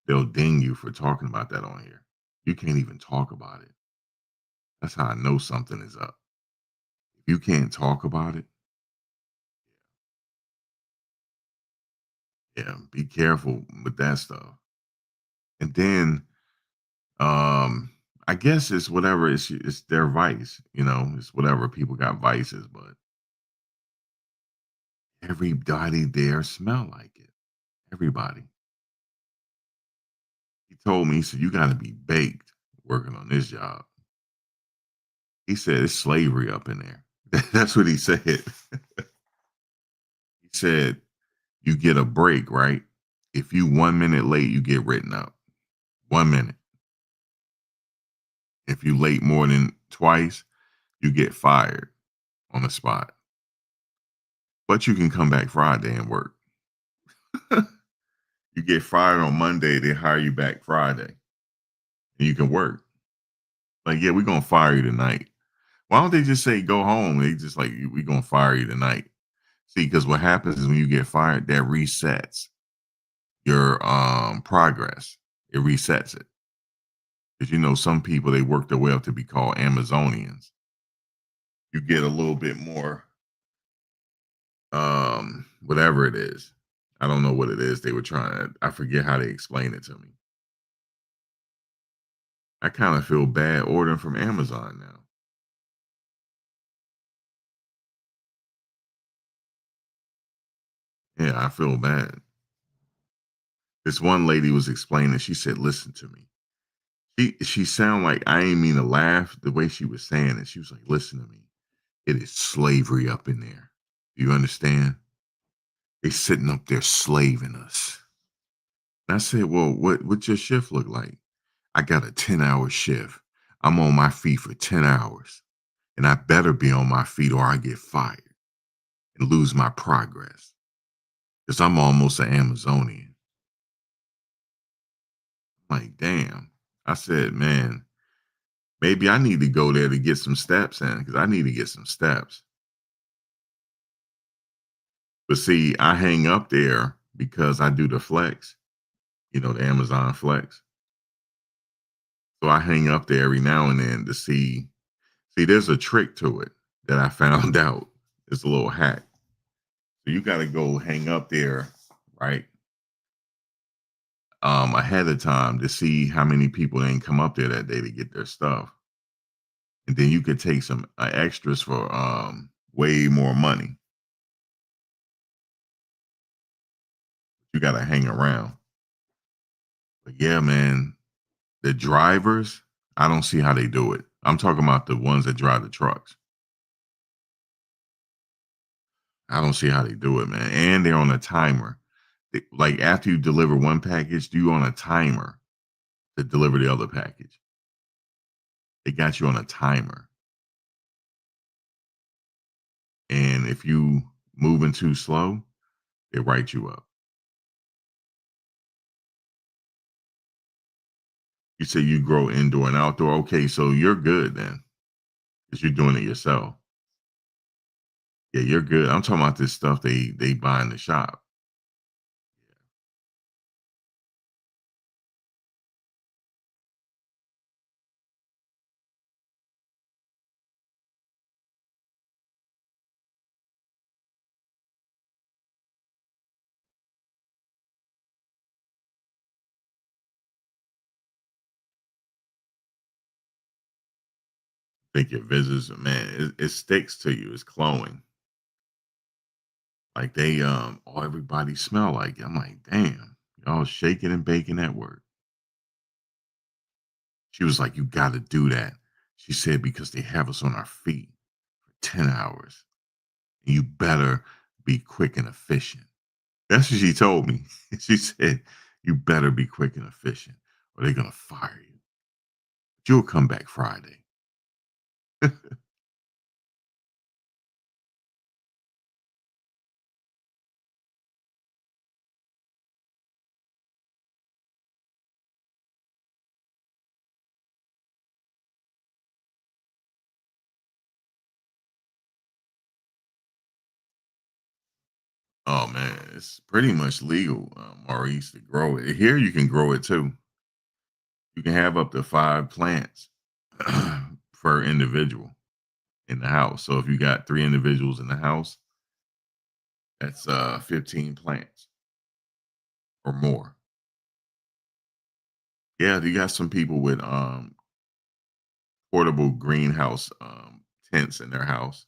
they'll ding you for talking about that on here. You can't even talk about it. That's how I know something is up. If you can't talk about it, yeah, be careful with that stuff. And then I guess it's whatever, it's their vice, it's whatever, people got vices, but everybody there smell like it. Everybody. He told me, he said, you gotta be baked working on this job. He said it's slavery up in there. That's what he said. He said you get a break, right? If you 1 minute late, you get written up. 1 minute. If you late more than twice, you get fired on the spot. But you can come back Friday and work. You get fired on Monday, they hire you back Friday. And you can work. Like, yeah, we're gonna fire you tonight. Why don't they just say go home? They just like, we're gonna fire you tonight. See, because what happens is when you get fired, that resets your progress. It resets it. Because some people, they work their way up to be called Amazonians. You get a little bit more whatever it is. I don't know what it is they were I forget how they explain it to me. I kind of feel bad ordering from Amazon now. Yeah, I feel bad. This one lady was explaining, she said, listen to me. She sounded like, I ain't mean to laugh the way she was saying it. She was like, listen to me. It is slavery up in there. Do you understand? They sitting up there slaving us. And I said, well, what's your shift look like? I got a 10-hour shift. I'm on my feet for 10 hours. And I better be on my feet or I get fired and lose my progress. Because I'm almost an Amazonian. Like, damn. I said, man, maybe I need to go there to get some steps in because I need to get some steps. But see, I hang up there because I do the flex, the Amazon flex. So I hang up there every now and then to see, there's a trick to it that I found out. It's a little hack. So you got to go hang up there, right? Ahead of time to see how many people ain't come up there that day to get their stuff. And then you could take some extras for way more money. You got to hang around. But yeah, man, the drivers, I don't see how they do it. I'm talking about the ones that drive the trucks. I don't see how they do it, man. And they're on a timer. Like after you deliver one package, you on a timer to deliver the other package. They got you on a timer. And if you moving too slow, they write you up. You say you grow indoor and outdoor. Okay, so you're good then, because you're doing it yourself. Yeah, you're good. I'm talking about this stuff they buy in the shop. Think your visits, man, it sticks to you. It's cloying. Like they oh, everybody smell like it. I'm like, damn, y'all shaking and baking at work. She was like, you gotta do that. She said, because they have us on our feet for 10 hours. And you better be quick and efficient. That's what she told me. She said, you better be quick and efficient, or they're gonna fire you. But you'll come back Friday. Oh man, it's pretty much legal, Maurice, to grow it. Here you can grow it too. You can have up to 5 plants per individual in the house. So if you got 3 individuals in the house, that's 15 plants or more. Yeah, you got some people with portable greenhouse tents in their house,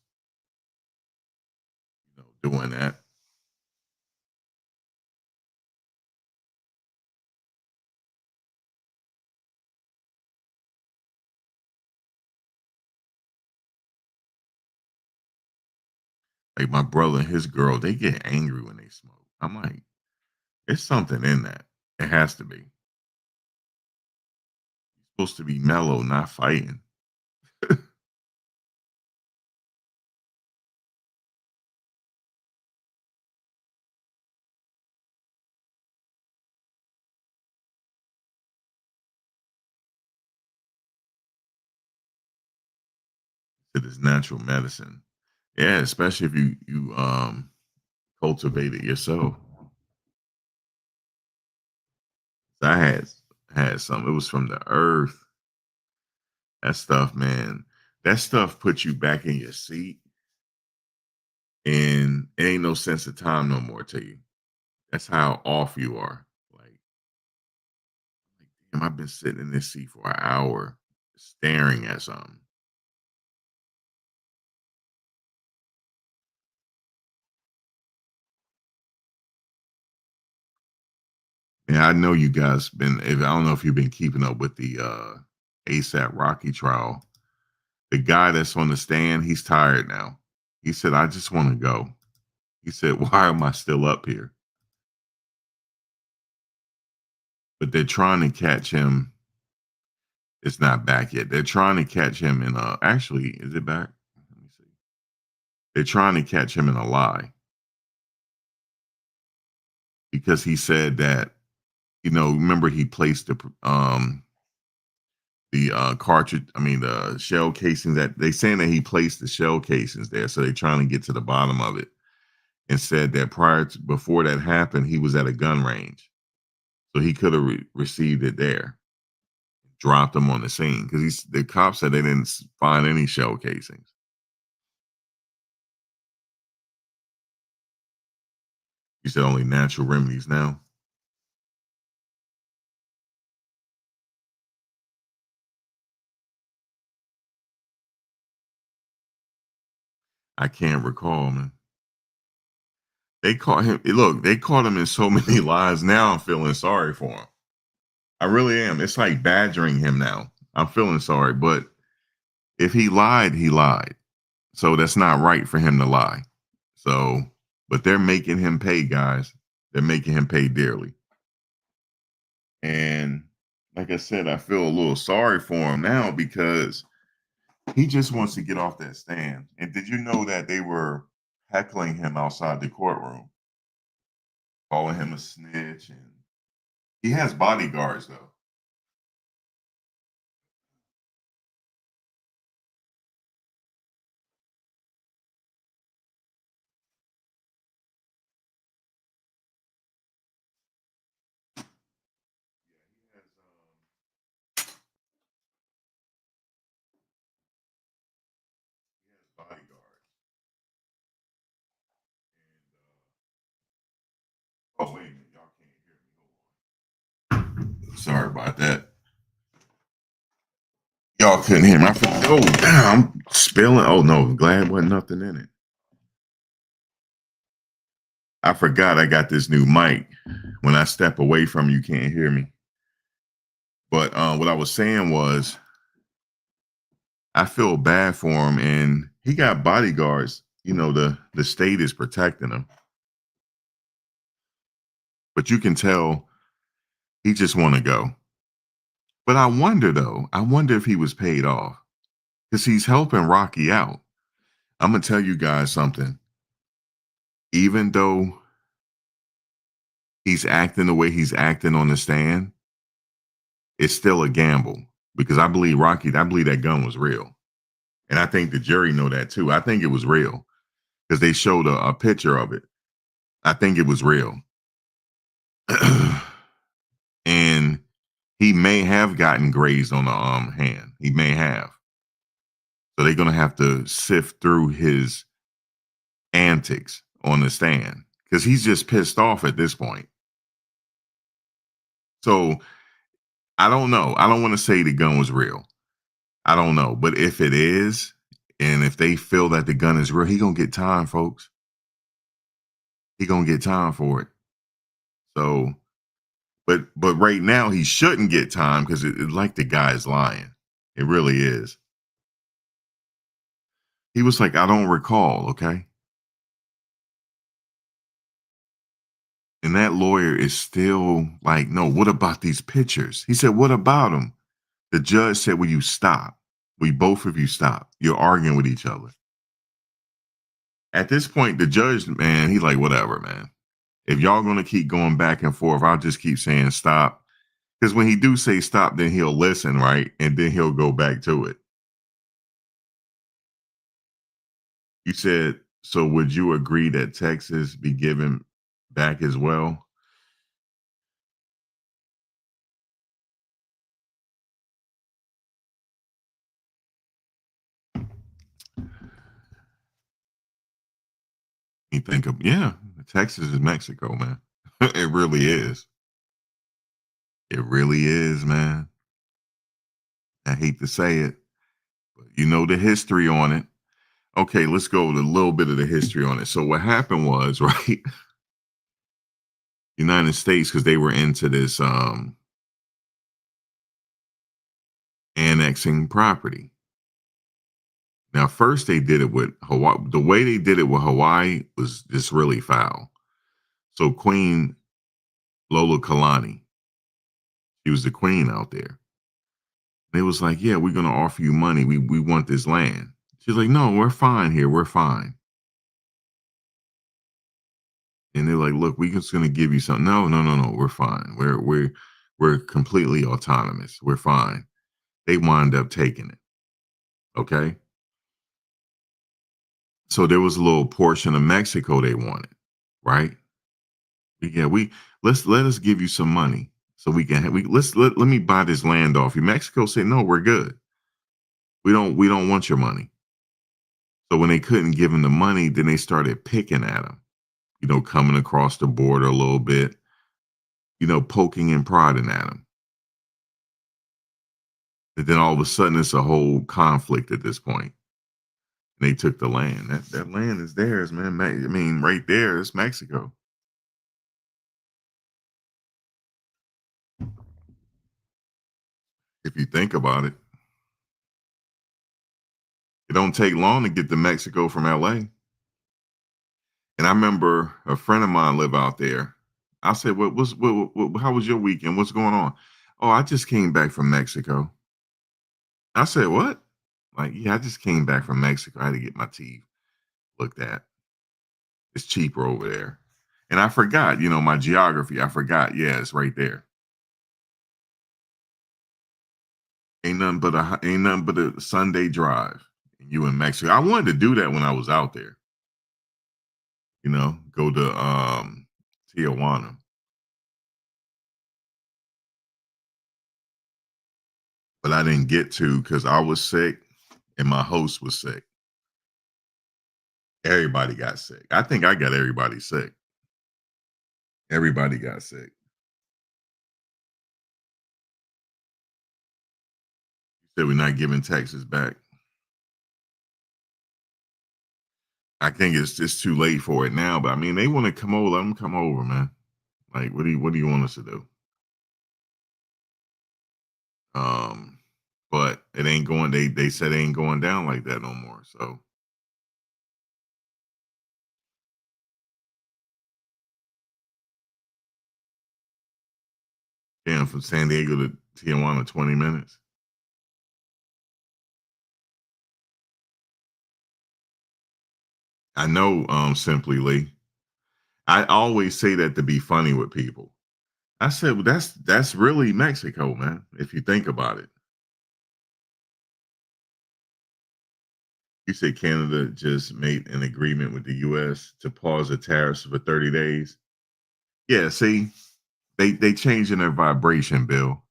doing that. Like my brother and his girl, they get angry when they smoke. I'm like, it's something in that. It has to be. You're supposed to be mellow, not fighting. It is natural medicine. Yeah, especially if you cultivate it yourself. I had some. It was from the earth. That stuff, man. That stuff puts you back in your seat, and it ain't no sense of time no more to you. That's how off you are. Like, damn, I've been sitting in this seat for an hour staring at something. Yeah, I know you guys been. I don't know if you've been keeping up with the ASAP Rocky trial. The guy that's on the stand, he's tired now. He said, "I just want to go." He said, "Why am I still up here?" But they're trying to catch him. It's not back yet. They're trying to catch him in a. Actually, is it back? Let me see. They're trying to catch him in a lie because he said that, remember he placed the cartridge, I mean the shell casings, that they saying that he placed the shell casings there, so they're trying to get to the bottom of it, and said that before that happened, he was at a gun range, so he could have received it there, dropped them on the scene, because the cops said they didn't find any shell casings. He said only natural remedies now. I can't recall, man. They caught him. Look, they caught him in so many lies. Now I'm feeling sorry for him. I really am. It's like badgering him now. I'm feeling sorry, but If he lied, he lied. So that's not right for him to lie. So, but they're making him pay, guys. They're making him pay dearly. And like I said, I feel a little sorry for him now because he just wants to get off that stand. And did you know that they were heckling him outside the courtroom, calling him a snitch? And he has bodyguards, though. He has, bodyguards. And, oh, wait a minute. Y'all can't hear me. Hold on. Sorry about that. Y'all couldn't hear me. Oh, damn. I'm spilling. Oh, no. Glad wasn't nothing in it. I forgot I got this new mic. When I step away from you, can't hear me. But what I was saying was, I feel bad for him, and he got bodyguards. You know, the state is protecting him, but you can tell he just want to go. But I wonder though. I wonder if he was paid off because he's helping Rocky out. I'm gonna tell you guys something. Even though he's acting the way he's acting on the stand, it's still a gamble because I believe that gun was real. And I think the jury know that too. I think it was real because they showed a picture of it. I think it was real. And he may have gotten grazed on the hand. He may have. So they're going to have to sift through his antics on the stand because he's just pissed off at this point. So I don't know. I don't want to say the gun was real. I don't know. But if it is, and if they feel that the gun is real, he going to get time, folks. He going to get time for it. So, but right now he shouldn't get time because it's like the guy's lying. It really is. He was like, I don't recall, okay? And that lawyer is still like, no, what about these pictures? He said, what about them? The judge said, will you stop? Will both of you stop? You're arguing with each other. At this point, the judge, man, he's like, whatever, man. If y'all going to keep going back and forth, I'll just keep saying stop. Because when he do say stop, then he'll listen, right? And then he'll go back to it. You said, so would you agree that Texas be given back as well? You think of, yeah, Texas is Mexico, man. It really is. It really is, man. I hate to say it, but you know the history on it. Okay, let's go with a little bit of the history on it. So what happened was, right? United States, because they were into this annexing property. Now, first they did it with Hawaii. The way they did it with Hawaii was just really foul. So Queen Lola Kalani, she was the queen out there. They was like, yeah, we're going to offer you money. We want this land. She's like, no, we're fine here. We're fine. And they're like, look, we're just going to give you something. No. We're fine. We're completely autonomous. We're fine. They wind up taking it. Okay. So there was a little portion of Mexico they wanted, right? Yeah, let us give you some money so we can let me buy this land off you. Mexico said, no, we're good. We don't want your money. So when they couldn't give him the money, then they started picking at him, coming across the border a little bit, poking and prodding at him. And then all of a sudden it's a whole conflict at this point. And they took the land. That land is theirs, man. I mean, right there, it's Mexico. If you think about it. It don't take long to get to Mexico from LA. And I remember a friend of mine live out there. I said, how was your weekend? What's going on? Oh, I just came back from Mexico. I said, what? Like, yeah, I just came back from Mexico. I had to get my teeth looked at. It's cheaper over there. And I forgot, my geography. I forgot. Yeah, it's right there. Ain't nothing but a Sunday drive. You in Mexico. I wanted to do that when I was out there. Go to Tijuana. But I didn't get to because I was sick and my host was sick. Everybody got sick. I think I got everybody sick. Everybody got sick. You said we're not giving Texas back. I think it's just too late for it now. But I mean, they want to come over. Let them come over, man. Like, what do you want us to do? But it ain't going. They said it ain't going down like that no more. So. Yeah, from San Diego to Tijuana, 20 minutes. I know, Simply Lee. I always say that to be funny with people. I said, well, that's really Mexico, man, if you think about it. You said Canada just made an agreement with the U.S. to pause the tariffs for 30 days. Yeah, see, they changing their vibration, Bill.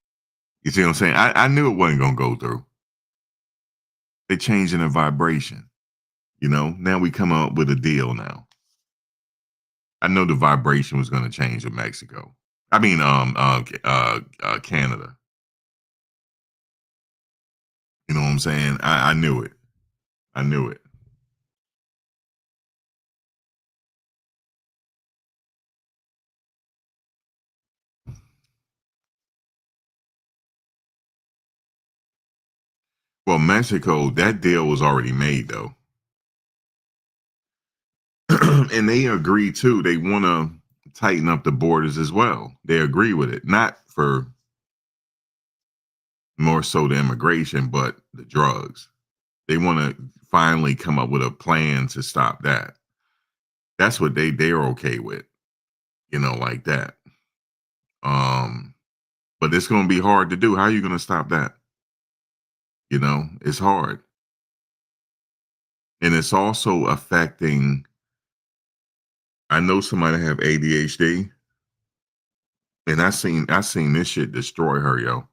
You see what I'm saying? I knew it wasn't going to go through. They changing their vibration. Now we come up with a deal now. I know the vibration was going to change with Mexico. I mean, Canada. You know what I'm saying? I knew it. I knew it. Well, Mexico, that deal was already made, though. And they agree, too. They want to tighten up the borders as well. They agree with it. Not for more so the immigration, but the drugs. They want to finally come up with a plan to stop that. That's what they're okay with, like that. But it's going to be hard to do. How are you going to stop that? It's hard. And it's also affecting, I know somebody have ADHD, and I seen this shit destroy her, yo.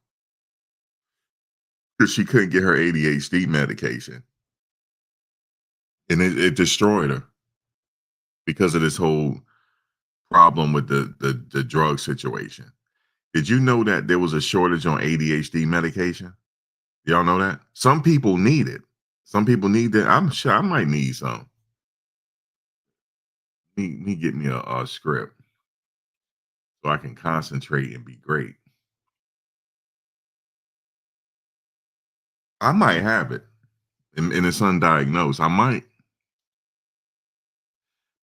Because she couldn't get her ADHD medication. And it destroyed her because of this whole problem with the drug situation. Did you know that there was a shortage on ADHD medication? Y'all know that? Some people need it. Some people need that. I'm sure I might need some. Me get me a script so I can concentrate and be great. I might have it, and it's undiagnosed. I might.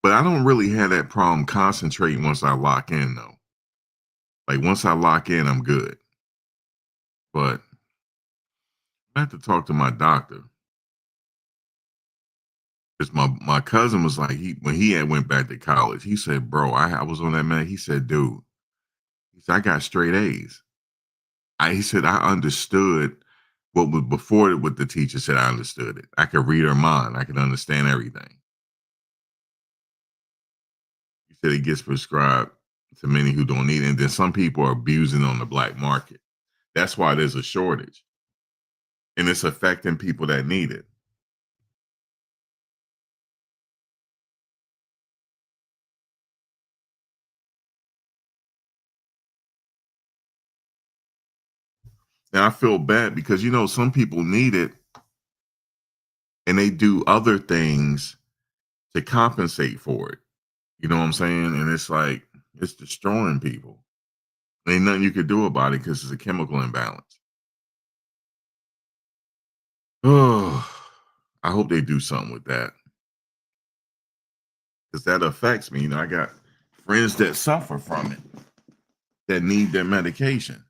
But I don't really have that problem concentrating once I lock in, though. Like, once I lock in, I'm good. But I have to talk to my doctor. Because my cousin was like, when he had went back to college, he said, bro, I was on that man. He said, dude, he said, I got straight A's. He said, I understood what was before what the teacher said. I understood it. I could read her mind. I could understand everything. He said it gets prescribed to many who don't need it. And then some people are abusing on the black market. That's why there's a shortage. And it's affecting people that need it. And I feel bad because, some people need it and they do other things to compensate for it. You know what I'm saying? And it's like, it's destroying people. Ain't nothing you could do about it because it's a chemical imbalance. Oh, I hope they do something with that. Because that affects me. You know, I got friends that suffer from it, that need their medication.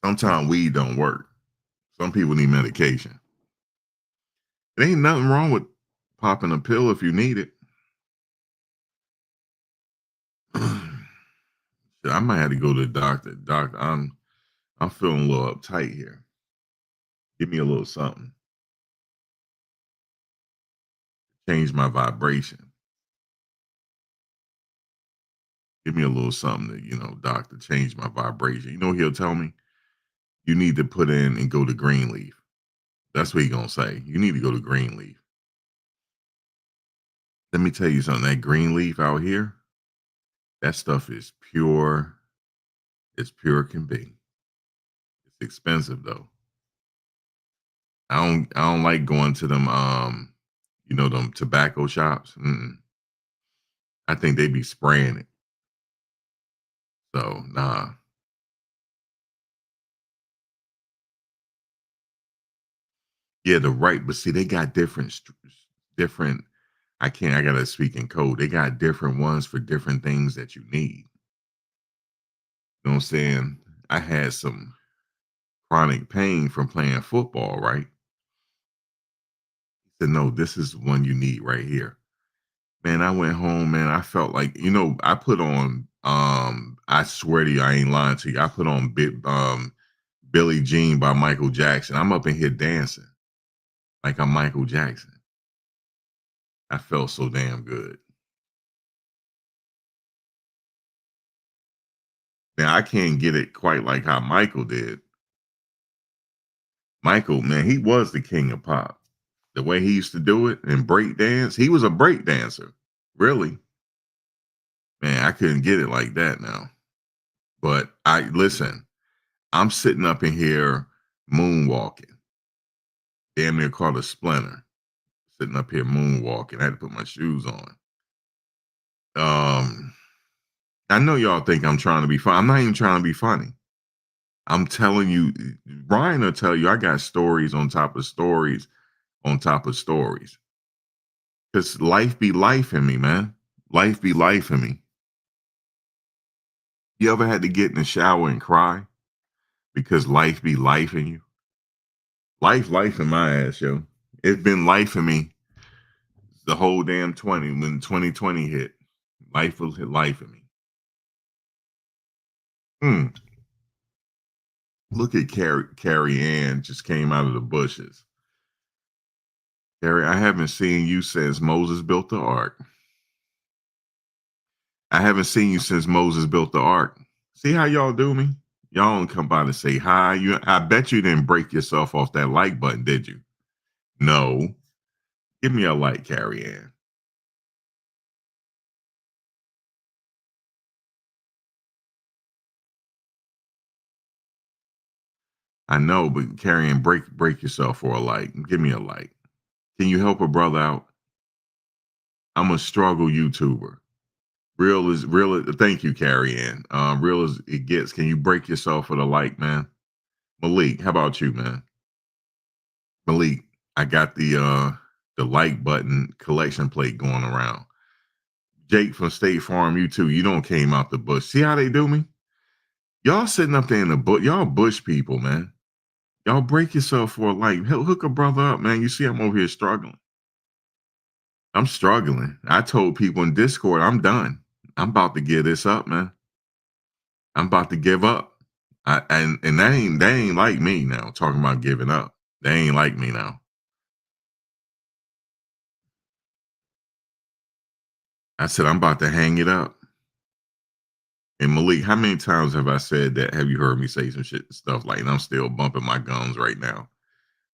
Sometimes weed don't work. Some people need medication. There ain't nothing wrong with popping a pill if you need it. I might have to go to the doctor. Doctor, I'm feeling a little uptight here. Give me a little something. Change my vibration. Give me a little something to, you know, doctor, change my vibration. You know what he'll tell me? You need to put in and go to Greenleaf. That's what he's going to say. You need to go to Greenleaf. Let me tell you something. That Greenleaf out here, that stuff is pure. It's pure can be. It's expensive though. I don't like going to them you know, them tobacco shops. I think they be spraying it. So nah. Yeah, but see, they got different. I gotta speak in code. They got different ones for different things that you need. You know what I'm saying? I had some chronic pain from playing football, right? He said, no, this is one you need right here. Man, I went home, man. I felt like, you know, I put on, I swear to you, I ain't lying to you. I put on Billie Jean by Michael Jackson. I'm up in here dancing like I'm Michael Jackson. I felt so damn good. Now, I can't get it quite like how Michael did. Michael, man, he was the king of pop. The way he used to do it and break dance, he was a break dancer. Really. Man, I couldn't get it like that now. But listen, I'm sitting up in here moonwalking. Damn near caught a splinter. Sitting up here moonwalking. I had to put my shoes on. I know y'all think I'm trying to be funny. I'm not even trying to be funny. I'm telling you, Ryan will tell you I got stories on top of stories on top of stories. Because life be life in me, man. Life be life in me. You ever had to get in the shower and cry because life be life in you? Life in my ass, yo. It's been life in me the whole damn 20 when 2020 hit. Life will hit life in me. Look at Carrie Ann just came out of the bushes. Carrie, I haven't seen you since Moses built the ark. I haven't seen you since Moses built the ark. See how y'all do me? Y'all don't come by to say hi. I bet you didn't break yourself off that like button, did you? No. Give me a like, Carrie Ann. I know, but Carrie Ann, break yourself for a like. Give me a like. Can you help a brother out? I'm a struggle YouTuber. Real is thank you, Carrie Ann. Real as it gets. Can you break yourself for the like, man? Malik, how about you, man? Malik, I got the like button collection plate going around. Jake from State Farm, you too. You don't came out the bush. See how they do me? Y'all sitting up there in the bush. Y'all bush people, man. Y'all break yourself for a like. Hook a brother up, man. You see I'm over here struggling. I'm struggling. I told people in Discord, I'm done. I'm about to give this up, man. I'm about to give up. And that ain't like me now, talking about giving up. They ain't like me now. I said, I'm about to hang it up. And Malik, how many times have I said that? Have you heard me say some stuff like, and I'm still bumping my gums right now?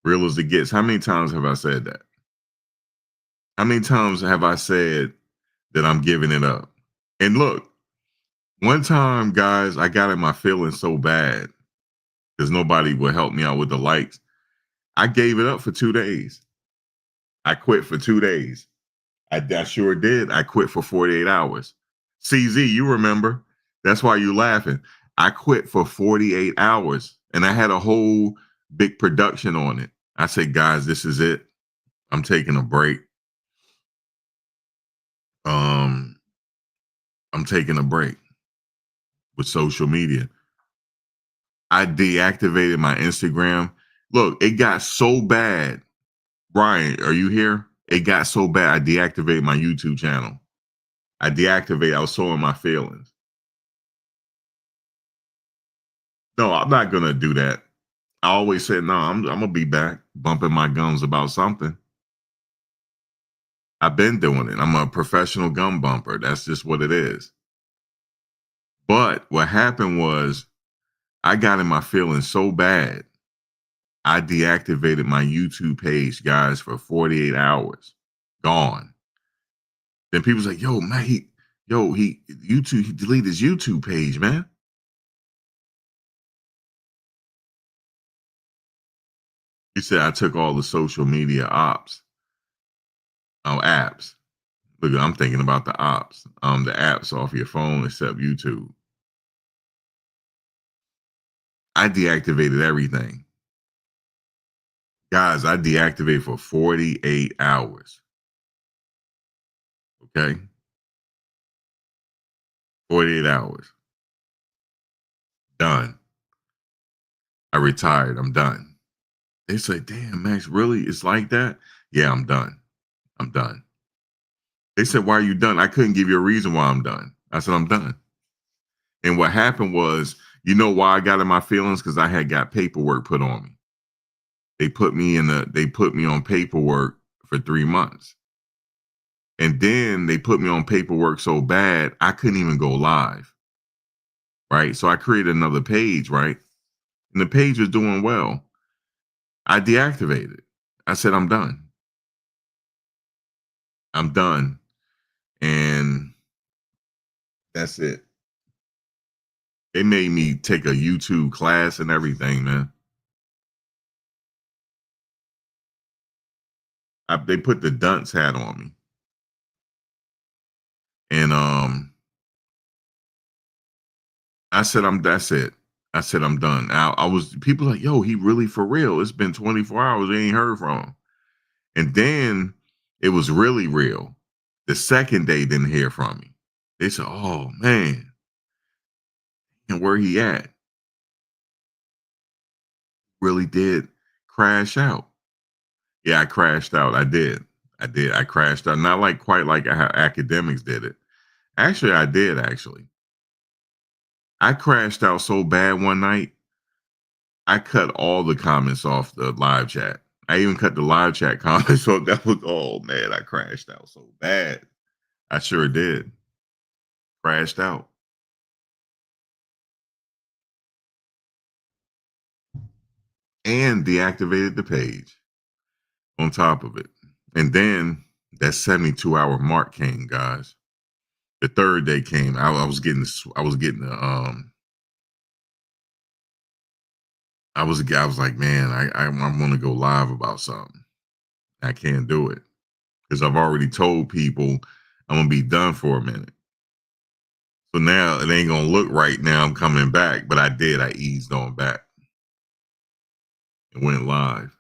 Real as it gets, how many times have I said that? How many times have I said that I'm giving it up? And look, one time, guys, I got in my feelings so bad because nobody would help me out with the likes. I gave it up for 2 days. I quit for 2 days. I sure did. I quit for 48 hours. CZ, you remember. That's why you laughing. I quit for 48 hours and I had a whole big production on it. I said, guys, this is it. I'm taking a break. I'm taking a break with social media. I deactivated my Instagram. Look, it got so bad. Brian, are you here? It got so bad. I deactivated my YouTube channel. I was so in my feelings. No, I'm not going to do that. I always said, no, I'm going to be back bumping my gums about something. I've been doing it. I'm a professional gum bumper. That's just what it is. But what happened was I got in my feelings so bad. I deactivated my YouTube page, guys, for 48 hours. Gone. Then people's like, yo, man, he deleted his YouTube page, man. He said I took all the social media apps. Look, I'm thinking about the apps off your phone except YouTube. I deactivated everything. Guys, I deactivated for 48 hours. Okay? 48 hours. Done. I retired. I'm done. They say, damn, Max, really? It's like that? Yeah, I'm done. I'm done. They said, why are you done? I couldn't give you a reason why I'm done. I said, I'm done. And what happened was, you know why I got in my feelings? Because I had got paperwork put on me. They put me on paperwork for 3 months. And then they put me on paperwork so bad, I couldn't even go live. Right? So I created another page, right? And the page was doing well. I deactivated. I said, I'm done. I'm done. And that's it. They made me take a YouTube class and everything, man. They put the dunce hat on me. And that's it. I said, I'm done. People like, yo, he really for real. It's been 24 hours. They ain't heard from him. And then it was really real. The second day didn't hear from me. They said, oh man. And where he at? Really did crash out. Yeah, I crashed out. I did. I crashed out. Not like quite like how academics did it. Actually, I did actually. I crashed out so bad one night. I cut all the comments off the live chat. I even cut the live chat comments. So that was, oh man, I crashed out so bad. I sure did. Crashed out. And deactivated the page on top of it. And then that 72-hour mark came, guys. The third day came. I was getting I was like, man, I want to go live about something. I can't do it because I've already told people I'm gonna be done for a minute. So now it ain't gonna look right now. I'm coming back, but I did. I eased on back and went live.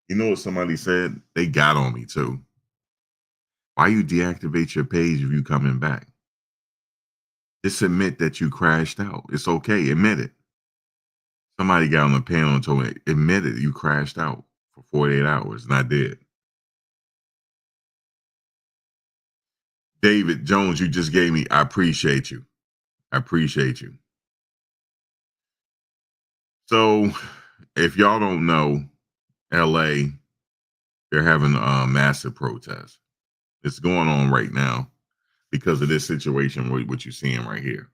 You know what somebody said? They got on me too. Why you deactivate your page if you coming back? Just admit that you crashed out. It's okay. Admit it. Somebody got on the panel and told me, admit it, you crashed out for 48 hours. And I did. David Jones, you just gave me, I appreciate you. I appreciate you. So if y'all don't know, LA, they're having a massive protest. It's going on right now because of this situation, what you're seeing right here.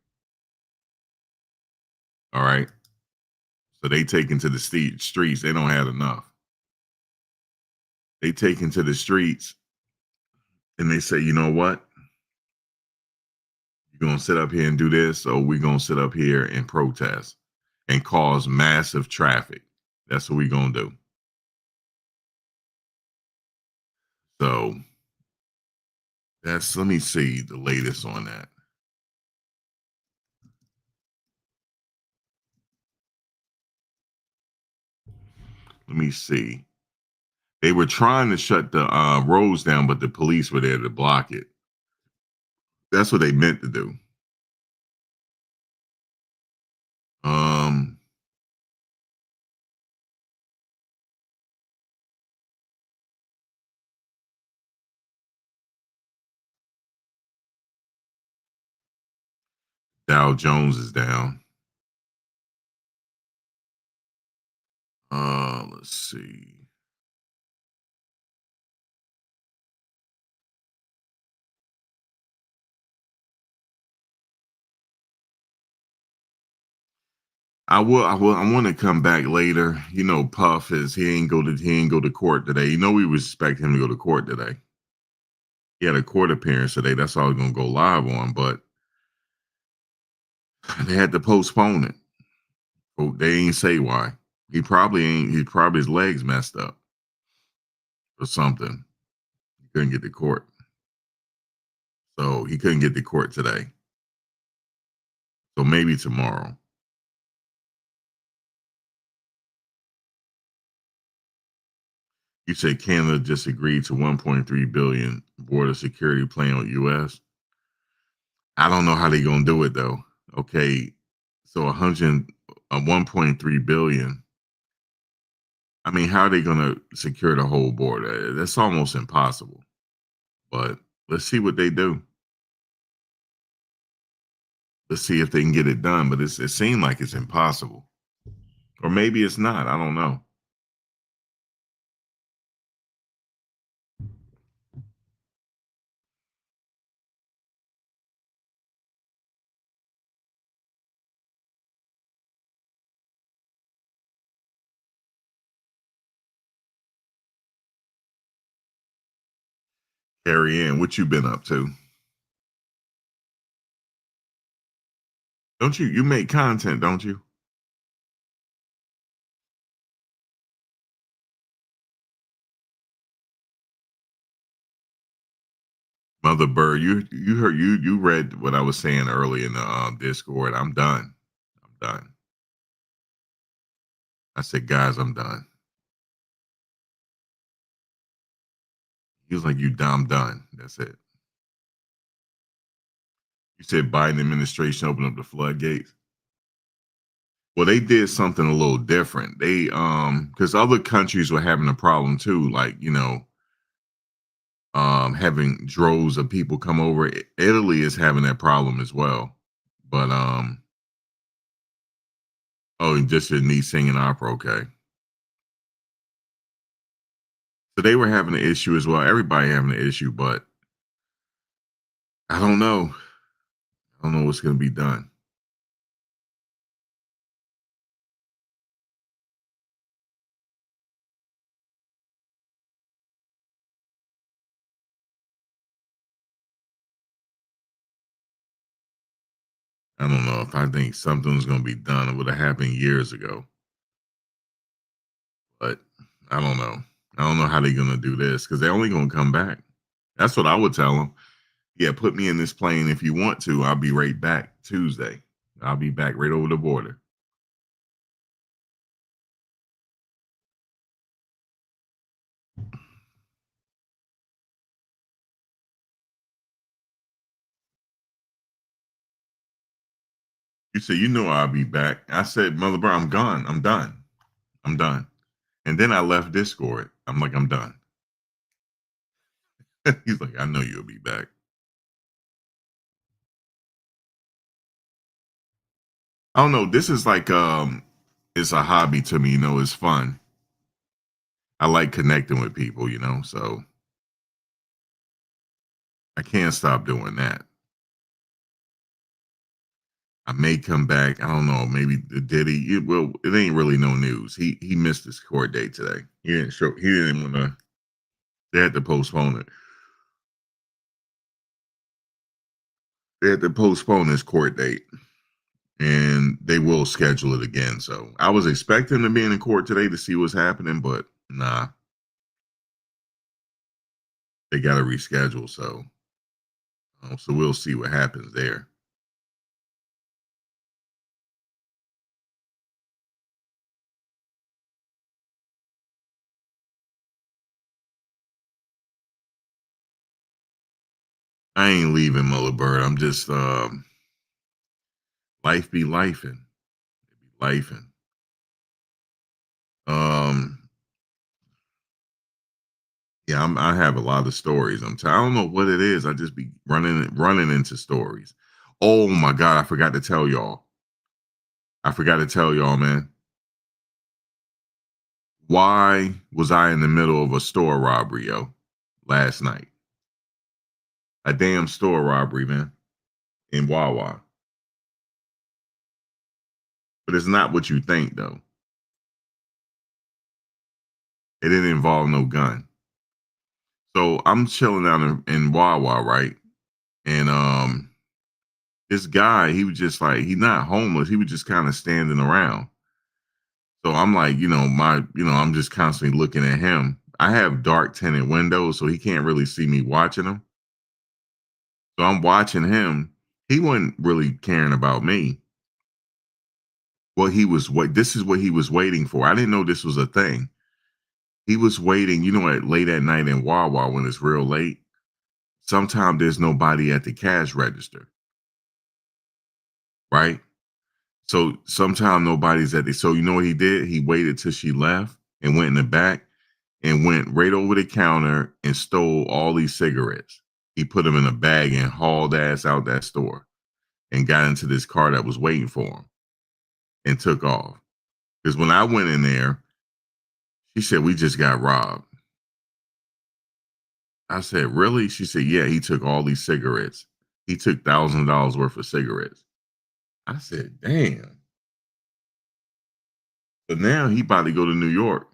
All right. So they take into the streets. They don't have enough. They take into the streets and they say, you know what? You're going to sit up here and do this, or we're going to sit up here and protest and cause massive traffic. That's what we're going to do. So let me see the latest on that. Let me see. They were trying to shut the roads down, but the police were there to block it. That's what they meant to do. Um, Dow Jones is down. Let's see. I want to come back later. You know, Puff is he ain't go to court today. You know, we expect him to go to court today. He had a court appearance today. That's all he's gonna go live on, but they had to postpone it. Oh, they ain't say why. He probably his legs messed up or something. He couldn't get to court. So he couldn't get to court today. So maybe tomorrow. You said Canada just agreed to 1.3 billion border security plan with US. I don't know how they're gonna do it though. Okay, so 1.3 billion. I mean, how are they gonna secure the whole border? That's almost impossible. But let's see what they do. Let's see if they can get it done. But it seems like it's impossible, or maybe it's not. I don't know. Carrie Ann, what you been up to? Don't you make content, don't you? Mother Bird, you heard you read what I was saying early in the Discord. I'm done. I'm done. I said, guys, I'm done. He was like, I'm done. That's it. You said Biden administration opened up the floodgates. Well, they did something a little different. They because other countries were having a problem too, like having droves of people come over. Italy is having that problem as well. But oh, just your niece singing opera, okay. So they were having an issue as well. Everybody having an issue, but I don't know. I don't know what's gonna be done. I don't know if I think something's gonna be done. It would have happened years ago. But I don't know. I don't know how they're gonna do this because they're only gonna come back. That's what I would tell them. Yeah, put me in this plane if you want to. I'll be right back Tuesday. I'll be back right over the border. You said, you know I'll be back. I said, Mother Brown, I'm gone. I'm done. I'm done. And then I left Discord. I'm like, I'm done. He's like, I know you'll be back. I don't know. This is like it's a hobby to me, it's fun. I like connecting with people, so I can't stop doing that. I may come back. I don't know. Maybe the Diddy. It ain't really no news. He missed his court date today. He didn't show. He didn't want to. They had to postpone it. They had to postpone his court date, and they will schedule it again. So I was expecting to be in the court today to see what's happening, but nah, they got to reschedule. So we'll see what happens there. I ain't leaving Mother Bird. I'm just life be lifing. Lifing. Um yeah, I have a lot of stories. I don't know what it is. I just be running into stories. Oh my God, I forgot to tell y'all. Man. Why was I in the middle of a store robbery, yo, last night? A damn store robbery, man, in Wawa. But it's not what you think, though. It didn't involve no gun. So I'm chilling out in Wawa, right? And this guy, he was just like, he's not homeless. He was just kind of standing around. So I'm like, I'm just constantly looking at him. I have dark tinted windows, so he can't really see me watching him. So I'm watching him. He wasn't really caring about me. This is what he was waiting for. I didn't know this was a thing. He was waiting, late at night in Wawa when it's real late. Sometimes there's nobody at the cash register. Right? So sometimes nobody's at the, so you know what he did? He waited till she left and went in the back and went right over the counter and stole all these cigarettes. He put them in a bag and hauled ass out that store and got into this car that was waiting for him and took off. Because when I went in there, she said, we just got robbed. I said, really? She said, yeah, he took all these cigarettes. He took $1,000 worth of cigarettes. I said, damn. So now he about to go to New York.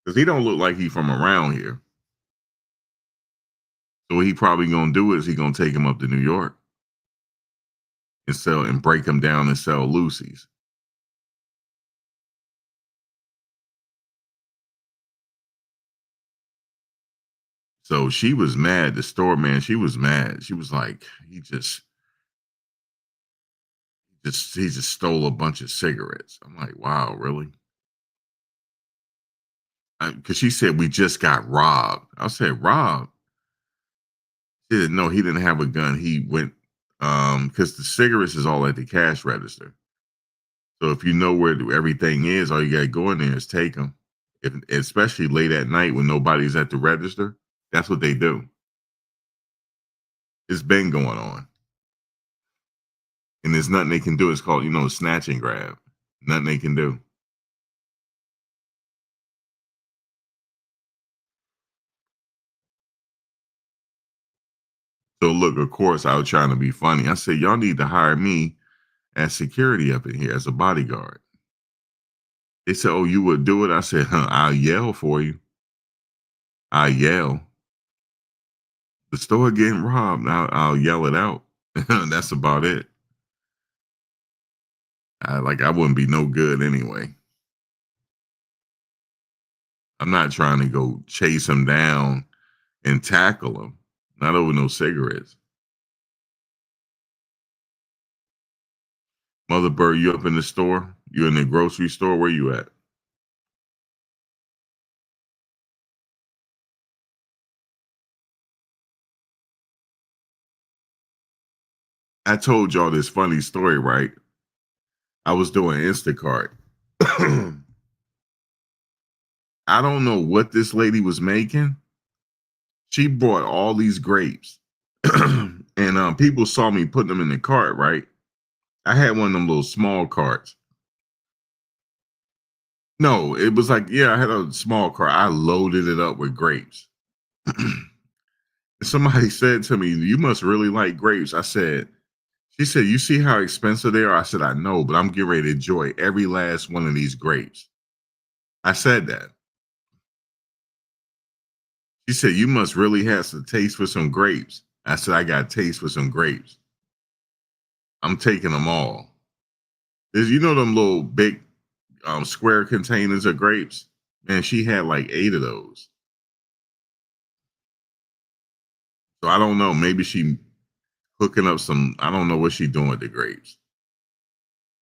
Because he don't look like he from around here. So what he probably gonna do is he gonna take him up to New York and sell and break him down and sell Lucy's. So she was mad. The store man, she was mad. She was like, he just stole a bunch of cigarettes. I'm like, wow, really? Because she said we just got robbed. I said, robbed? She said, no, he didn't have a gun. He went because the cigarettes is all at the cash register. So if you know where everything is, all you gotta go in there is take them. Especially late at night when nobody's at the register, that's what they do. It's been going on. And there's nothing they can do. It's called, snatch and grab. Nothing they can do. So look, of course, I was trying to be funny. I said, y'all need to hire me as security up in here as a bodyguard. They said, oh, you would do it? I said, I'll yell for you. I yell. The store getting robbed. I'll yell it out. That's about it. I wouldn't be no good anyway. I'm not trying to go chase him down and tackle him. Not over no cigarettes. Mother Bird, you up in the store? You in the grocery store? Where you at? I told y'all this funny story, right? I was doing Instacart. I don't know what this lady was making. She bought all these grapes. And people saw me putting them in the cart, right? I had one of them little small carts. No, it was like, yeah, I had a small cart. I loaded it up with grapes. Somebody said to me, you must really like grapes. She said, you see how expensive they are? I said, I know, but I'm getting ready to enjoy every last one of these grapes. I said that. She said, you must really have some taste for some grapes. I said, I got taste for some grapes. I'm taking them all. Them little big square containers of grapes? Man, she had like 8 of those. So I don't know. Maybe she hooking up I don't know what she doing with the grapes.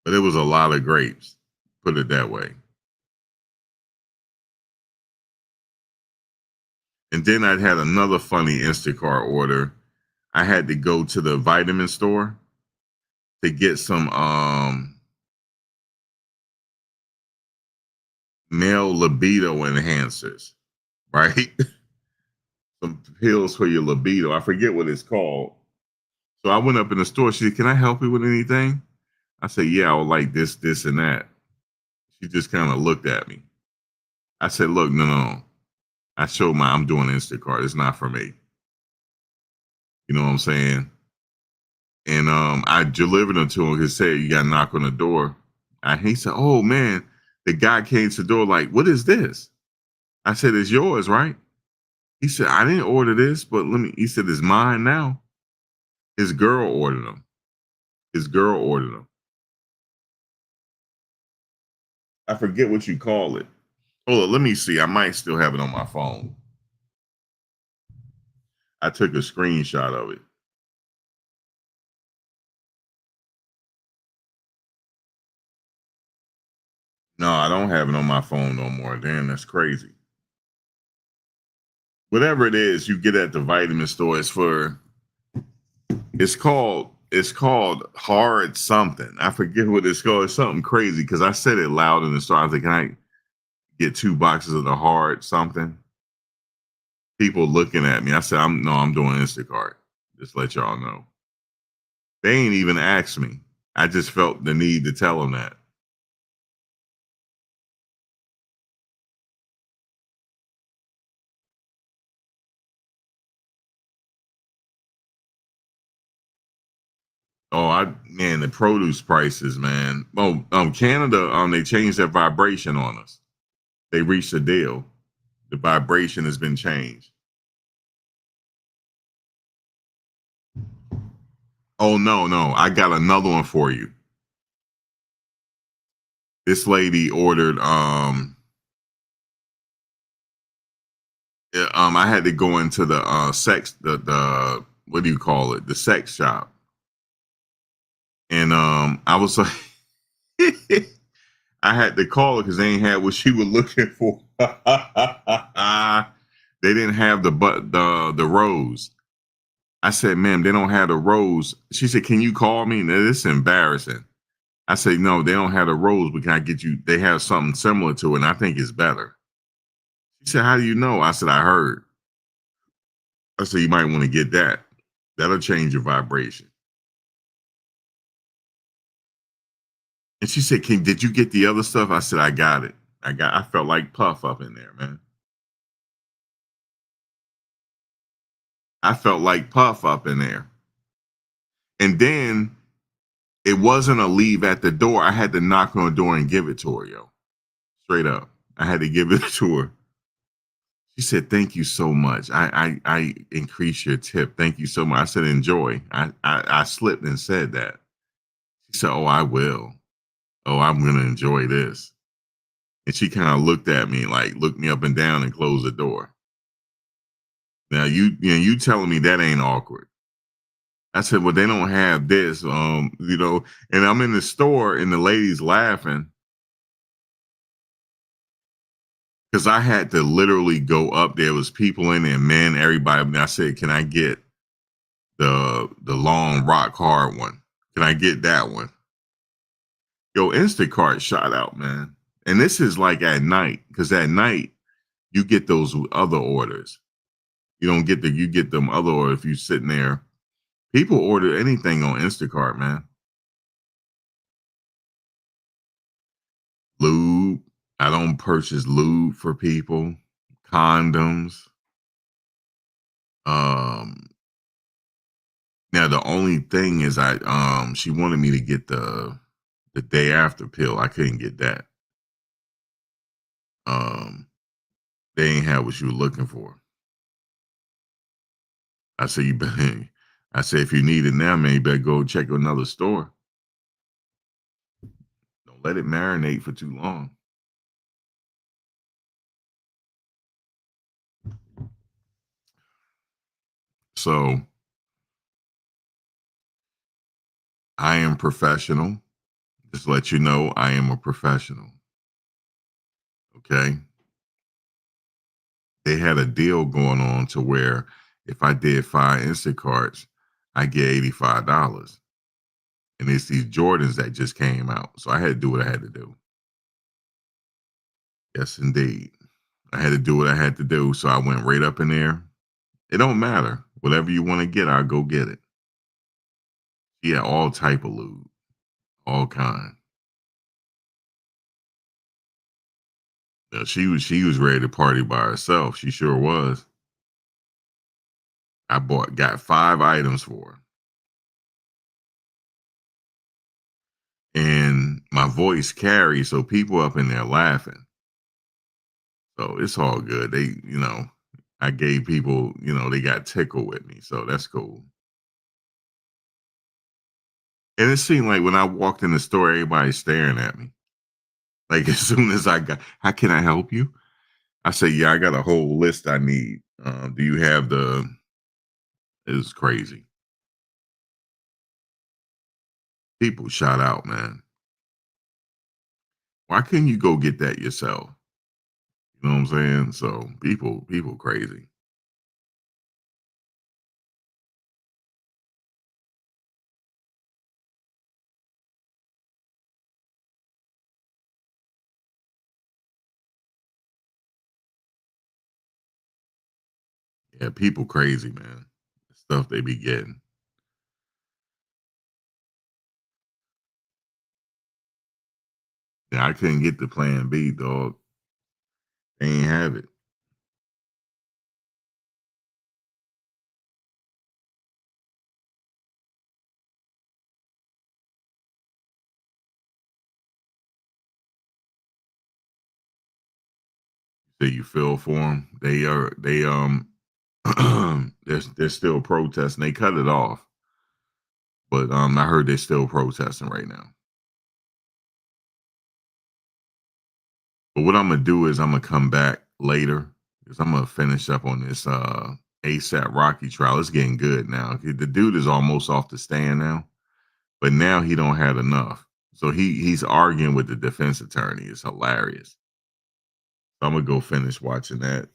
But it was a lot of grapes, put it that way. And then I had another funny Instacart order. I had to go to the vitamin store to get some male libido enhancers, right? Some pills for your libido. I forget what it's called. So I went up in the store. She said, "Can I help you with anything?" I said, "Yeah, I would like this, this, and that." She just kind of looked at me. I said, "Look, no. I showed I'm doing Instacart. It's not for me." You know what I'm saying? And I delivered them to him. He said, "You got to knock on the door." And he said, "Oh man," the guy came to the door like, "What is this?" I said, "It's yours, right?" He said, "I didn't order this, but he said, "It's mine now." His girl ordered them. I forget what you call it. Hold on, let me see. I might still have it on my phone. I took a screenshot of it. No, I don't have it on my phone no more. Damn, that's crazy. Whatever it is you get at the vitamin store, it's called hard something. I forget what it's called. It's something crazy because I said it loud in the store. I was like, "Can I get 2 boxes of the hard something?" People looking at me. I said, I'm doing Instacart. Just let y'all know. They ain't even asked me. I just felt the need to tell them that. Oh, man, the produce prices, man. Oh, Canada, they changed their vibration on us. They reached a deal. The vibration has been changed. Oh, no. I got another one for you. This lady ordered, I had to go into the the what do you call it? The sex shop. And I was like, I had to call her because they ain't had what she was looking for. They didn't have the rose. I said, "Ma'am, they don't have the rose." She said, "Can you call me?" Now, this is embarrassing. I said, "No, they don't have the rose, but can I get you? They have something similar to it, and I think it's better." She said, "How do you know?" I said, "I heard." I said, "You might want to get that. That'll change your vibration." And she said, "Did you get the other stuff?" I said, "I got it. I felt like Puff up in there, man. I felt like Puff up in there." And then it wasn't a leave at the door. I had to knock on the door and give it to her, yo. Straight up. I had to give it to her. She said, "Thank you so much. I increase your tip. Thank you so much." I said, "Enjoy." I slipped and said that. She said, "Oh, I will. Oh, I'm gonna enjoy this." And she kind of looked at me, like looked me up and down and closed the door. Now you telling me that ain't awkward. I said, "Well, they don't have this, and I'm in the store and the lady's laughing because I had to literally go up. There was people in there, men, everybody. And I said, "Can I get the long rock hard one? Can I get that one?" Yo, Instacart shot out, man. And this is like at night, because at night you get those other orders. You get them other orders if you sitting there. People order anything on Instacart, man. Lube. I don't purchase lube for people. Condoms. Um, Now the only thing is she wanted me to get the day after pill. I couldn't get that. Um, they ain't have what you were looking for. I said, "You better." I said, "If you need it now, man, you better go check another store. Don't let it marinate for too long." So I am professional. Just to let you know, I am a professional. Okay. they had a deal going on to where if I did 5 Instacarts, I get $85. And it's these Jordans that just came out. So I had to do what I had to do. Yes, indeed. I had to do what I had to do. So I went right up in there. It don't matter. Whatever you want to get, I'll go get it. She had all type of loot, all kind. Yeah, she was ready to party by herself. She sure was. I got 5 items for her. And my voice carries, so people up in there laughing. So it's all good. They, I gave people, they got tickled with me. So that's cool. And it seemed like when I walked in the store, everybody's staring at me. Like as soon as how can I help you? I say, yeah, I got a whole list I need. Do you have it's crazy. People shout out, man. Why couldn't you go get that yourself? You know what I'm saying? So people crazy. Yeah, people crazy, man. The stuff they be getting. Yeah, I couldn't get the plan B, dog. They ain't have it. So you feel for them. They're still protesting. They cut it off. But I heard they're still protesting right now. But what I'm gonna do is I'm gonna come back later because I'm gonna finish up on this ASAP Rocky trial. It's getting good now. The dude is almost off the stand now, but now he don't have enough. So he's arguing with the defense attorney. It's hilarious. So I'm gonna go finish watching that,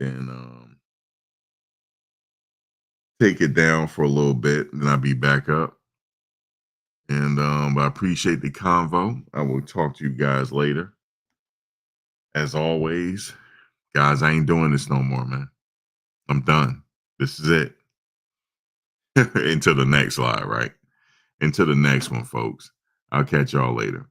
and then take it down for a little bit, and then I'll be back up. And I appreciate the convo. I will talk to you guys later. As always, guys, I ain't doing this no more, man. I'm done. This is it. Until the next live, right? Until the next one, folks. I'll catch y'all later.